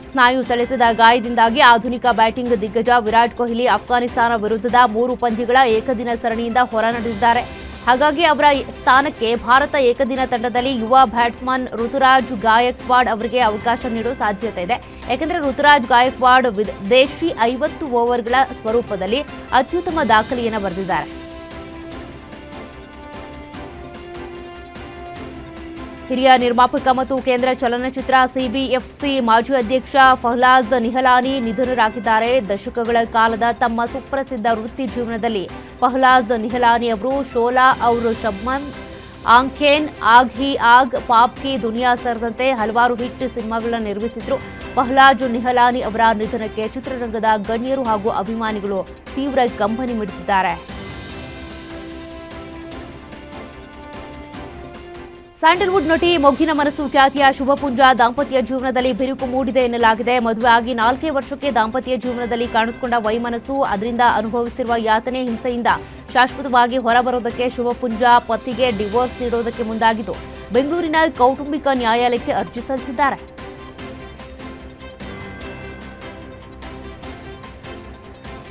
Speaker 3: ಸ್ನಾಯು ಸೆಳೆತದ ಗಾಯದಿಂದಾಗಿ ಆಧುನಿಕ ಬ್ಯಾಟಿಂಗ್ ದಿಗ್ಗಜ ವಿರಾಟ್ ಕೊಹ್ಲಿ ಅಫ್ಘಾನಿಸ್ತಾನ ವಿರುದ್ಧದ 3 ಪಂದ್ಯಗಳ ಏಕದಿನ ಸರಣಿಯಿಂದ ಹೊರ ನಡೆದಿದ್ದಾರೆ. ಹಾಗಾಗಿ ಅವರ ಸ್ಥಾನಕ್ಕೆ ಭಾರತ ಏಕದಿನ ತಂಡದಲ್ಲಿ ಯುವ ಬ್ಯಾಟ್ಸ್ಮನ್ ಋತುರಾಜ್ ಗಾಯಕ್ವಾಡ್ ಅವರಿಗೆ ಅವಕಾಶ ನೀಡುವ ಸಾಧ್ಯತೆ ಇದೆ. ಯಾಕೆಂದರೆ ಋತುರಾಜ್ ಗಾಯಕ್ವಾಡ್ ವಿದೇಶಿ 50 ಓವರ್ಗಳ ಸ್ವರೂಪದಲ್ಲಿ ಅತ್ಯುತ್ತಮ ದಾಖಲೆಯನ್ನು ಬರೆದಿದ್ದಾರೆ. ಹಿರಿಯ ನಿರ್ಮಾಪಕ ಮತ್ತು ಕೇಂದ್ರ ಚಲನಚಿತ್ರ CBFC ಮಾಜಿ ಅಧ್ಯಕ್ಷ ಫಹ್ಲಾಜ್ ನಿಹಲಾನಿ ನಿಧನರಾಗಿದ್ದಾರೆ. ದಶಕಗಳ ಕಾಲದ ತಮ್ಮ ಸುಪ್ರಸಿದ್ಧ ವೃತ್ತಿ ಜೀವನದಲ್ಲಿ ಫಹ್ಲಾಜ್ ನಿಹಲಾನಿ ಅವರು ಶೋಲಾ ಔರ್ ಶಬ್ನಮ್, ಆಂಖೇನ್, ಆಗ್ ಹಿ ಆಗ್, ಪಾಪ್ ಕಿ ದುನಿಯಾ ಸೇರಿದಂತೆ ಹಲವಾರು ಹಿಟ್ ಸಿನಿಮಾಗಳನ್ನು ನಿರ್ಮಿಸಿದ್ರು. ಫಹ್ಲಾಜ್ ನಿಹಲಾನಿ ಅವರ ನಿಧನಕ್ಕೆ ಚಿತ್ರರಂಗದ ಗಣ್ಯರು ಹಾಗೂ ಅಭಿಮಾನಿಗಳು ತೀವ್ರ ಕಂಬನಿ ಮಿಡಿದಿದ್ದಾರೆ. ಸ್ಯಾಂಡಲ್ವುಡ್ ನಟಿ ಮೊಗ್ಗಿನ ಮನಸ್ಸು ಖ್ಯಾತಿಯ ಶುಭಪುಂಜ ದಾಂಪತ್ಯ ಜೀವನದಲ್ಲಿ ಬಿರುಕು ಮೂಡಿದೆ ಎನ್ನಲಾಗಿದೆ. ಮದುವೆ ಆಗಿ 4 ವರ್ಷಕ್ಕೆ ದಾಂಪತ್ಯ ಜೀವನದಲ್ಲಿ ಕಾಣಿಸಿಕೊಂಡ ವೈಮನಸ್ಸು ಅದರಿಂದ ಅನುಭವಿಸುತ್ತಿರುವ ಯಾತನೆ ಹಿಂಸೆಯಿಂದ ಶಾಶ್ವತವಾಗಿ ಹೊರಬರೋದಕ್ಕೆ ಶುಭಪುಂಜ ಪತಿಗೆ ಡಿವೋರ್ಸ್ ನೀಡೋದಕ್ಕೆ ಮುಂದಾಗಿದ್ದು ಬೆಂಗಳೂರಿನ ಕೌಟುಂಬಿಕ ನ್ಯಾಯಾಲಯಕ್ಕೆ ಅರ್ಜಿ ಸಲ್ಲಿಸಿದ್ದಾರೆ.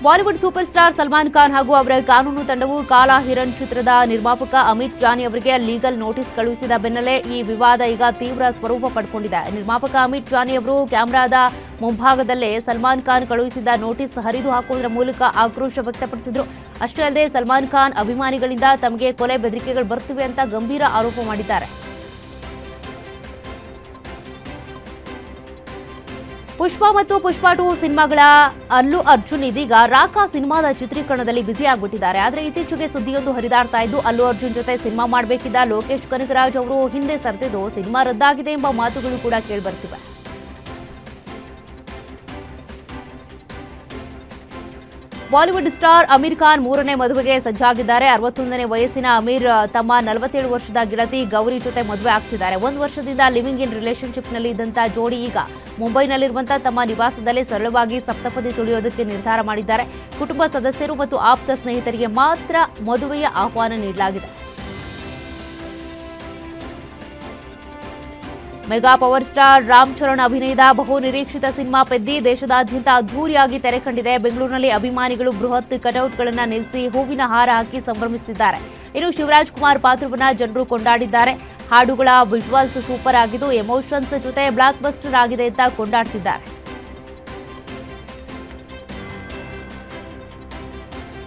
Speaker 3: Bollywood super star Salman Khan ಹಾಗೂ ಅವರ ಕಾನೂನು ತಂಡವು ಕಾಲಾ ಹಿರಣ್ ಚಿತ್ರದ ನಿರ್ಮಾಪಕ ಅಮಿತ್ ಜಾನಿ ಅವರಿಗೆ ಲೀಗಲ್ ನೋಟಿಸ್ ಕಳುಹಿಸಿದ ಬೆನ್ನಲ್ಲೇ ಈ ವಿವಾದ ಈಗ ತೀವ್ರ ಸ್ವರೂಪ ಪಡೆದುಕೊಂಡಿದೆ. ನಿರ್ಮಾಪಕ ಅಮಿತ್ ಜಾನಿ ಅವರು ಕ್ಯಾಮೆರಾದ ಮುಂಭಾಗದಲ್ಲೇ ಸಲ್ಮಾನ್ ಖಾನ್ ಕಳುಹಿಸಿದ ನೋಟಿಸ್ ಹರಿದು ಹಾಕುವುದರ ಮೂಲಕ ಆಕ್ರೋಶ ವ್ಯಕ್ತಪಡಿಸಿದರು. ಅಷ್ಟೇ ಅಲ್ಲದೆ ಸಲ್ಮಾನ್ ಖಾನ್ ಅಭಿಮಾನಿಗಳಿಂದ ತಮಗೆ ಕೊಲೆ ಬೆದರಿಕೆಗಳು ಬರ್ತಿವೆ ಅಂತ ಗಂಭೀರ ಆರೋಪ ಮಾಡಿದ್ದಾರೆ. ಪುಷ್ಪ ಮತ್ತು ಪುಷ್ಪ 2 ಸಿನಿಮಾಗಳ ಅಲ್ಲು ಅರ್ಜುನ್ ಇದೀಗ ರಾಕಾ ಸಿನಿಮಾದ ಚಿತ್ರೀಕರಣದಲ್ಲಿ ಬ್ಯುಸಿ ಆಗಿಬಿಟ್ಟಿದ್ದಾರೆ. ಆದರೆ ಇತ್ತೀಚೆಗೆ ಸುದ್ದಿಯೊಂದು ಹರಿದಾಡ್ತಾ ಇದ್ದು, ಅಲ್ಲು ಅರ್ಜುನ್ ಜೊತೆ ಸಿನಿಮಾ ಮಾಡಬೇಕಿದ್ದ ಲೋಕೇಶ್ ಕನಗರಾಜ್ ಅವರು ಹಿಂದೆ ಸರಿದಿದ್ದು ಸಿನಿಮಾ ರದ್ದಾಗಿದೆ ಎಂಬ ಮಾತುಗಳು ಕೂಡ ಕೇಳಿಬರ್ತಿವೆ. ಬಾಲಿವುಡ್ ಸ್ಟಾರ್ ಅಮೀರ್ ಖಾನ್ 3ನೇ ಮದುವೆಗೆ ಸಜ್ಜಾಗಿದ್ದಾರೆ. 61ನೇ ವಯಸ್ಸಿನ ಅಮೀರ್ ತಮ್ಮ 47 ವರ್ಷದ ಗೆಳತಿ ಗೌರಿ ಜೊತೆ ಮದುವೆ ಆಗ್ತಿದ್ದಾರೆ. 1 ವರ್ಷದಿಂದ ಲಿವಿಂಗ್ ಇನ್ ರಿಲೇಶನ್ಶಿಪ್ನಲ್ಲಿ ಇದ್ದಂಥ ಜೋಡಿ ಈಗ ಮುಂಬೈನಲ್ಲಿರುವಂತಹ ತಮ್ಮ ನಿವಾಸದಲ್ಲೇ ಸರಳವಾಗಿ ಸಪ್ತಪದಿ ತುಳಿಯೋದಕ್ಕೆ ನಿರ್ಧಾರ ಮಾಡಿದ್ದಾರೆ. ಕುಟುಂಬ ಸದಸ್ಯರು ಮತ್ತು ಆಪ್ತ ಸ್ನೇಹಿತರಿಗೆ ಮಾತ್ರ ಮದುವೆಯ ಆಹ್ವಾನ ನೀಡಲಾಗಿದೆ. Mega power star Ram Charan ಅಭಿನಯದ ಬಹು ನಿರೀಕ್ಷಿತ ಸಿನಿಮಾ ಪೆದ್ದಿ ದೇಶದಾದ್ಯಂತ ಅದ್ಧೂರಿಯಾಗಿ ತೆರೆ ಕಂಡಿದೆ. ಬೆಂಗಳೂರಿನಲ್ಲಿ ಅಭಿಮಾನಿಗಳು ಬೃಹತ್ ಕಟೌಟ್ಗಳನ್ನು ನಿಲ್ಲಿಸಿ ಹೂವಿನ ಹಾರ ಹಾಕಿ ಸಂಭ್ರಮಿಸುತ್ತಿದ್ದಾರೆ. ಇನ್ನು ಶಿವರಾಜ್ ಕುಮಾರ್ ಪಾತ್ರವನ್ನ ಜನರು ಕೊಂಡಾಡಿದ್ದಾರೆ. ಹಾಡುಗಳ ವಿಜುವಲ್ಸ್ ಸೂಪರ್ ಆಗಿದ್ದು ಎಮೋಷನ್ಸ್ ಜೊತೆ ಬ್ಲಾಕ್ ಬಸ್ಟರ್ ಆಗಿದೆ ಅಂತ ಕೊಂಡಾಡ್ತಿದ್ದಾರೆ.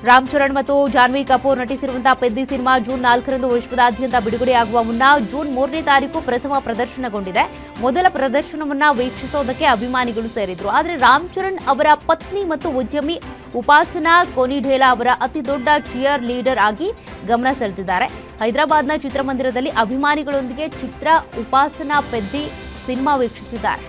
Speaker 3: ರಾಮ್ ಚರಣ್ ಮತ್ತು ಜಾನ್ವಿ ಕಪೂರ್ ನಟಿಸಿರುವಂತಹ ಪೆದ್ದಿ ಸಿನಿಮಾ ಜೂನ್ 4ರಂದು ವಿಶ್ವದಾದ್ಯಂತ ಬಿಡುಗಡೆಯಾಗುವ ಮುನ್ನ ಜೂನ್ 3ನೇ ತಾರೀಕು ಪ್ರಥಮ ಪ್ರದರ್ಶನಗೊಂಡಿದೆ. ಮೊದಲ ಪ್ರದರ್ಶನವನ್ನ ವೀಕ್ಷಿಸೋದಕ್ಕೆ ಅಭಿಮಾನಿಗಳು ಸೇರಿದ್ರು. ಆದರೆ ರಾಮ್ ಚರಣ್ ಅವರ ಪತ್ನಿ ಮತ್ತು ಉದ್ಯಮಿ ಉಪಾಸನಾ ಕೊನಿಢೇಲಾ ಅವರ ಅತಿ ದೊಡ್ಡ ಚಿಯರ್ ಲೀಡರ್ ಆಗಿ ಗಮನ ಸೆಳೆದಿದ್ದಾರೆ. ಹೈದರಾಬಾದ್ನ ಚಿತ್ರಮಂದಿರದಲ್ಲಿ ಅಭಿಮಾನಿಗಳೊಂದಿಗೆ ಚಿತ್ರ ಉಪಾಸನಾ ಪೆದ್ದಿ ಸಿನಿಮಾ ವೀಕ್ಷಿಸಿದ್ದಾರೆ.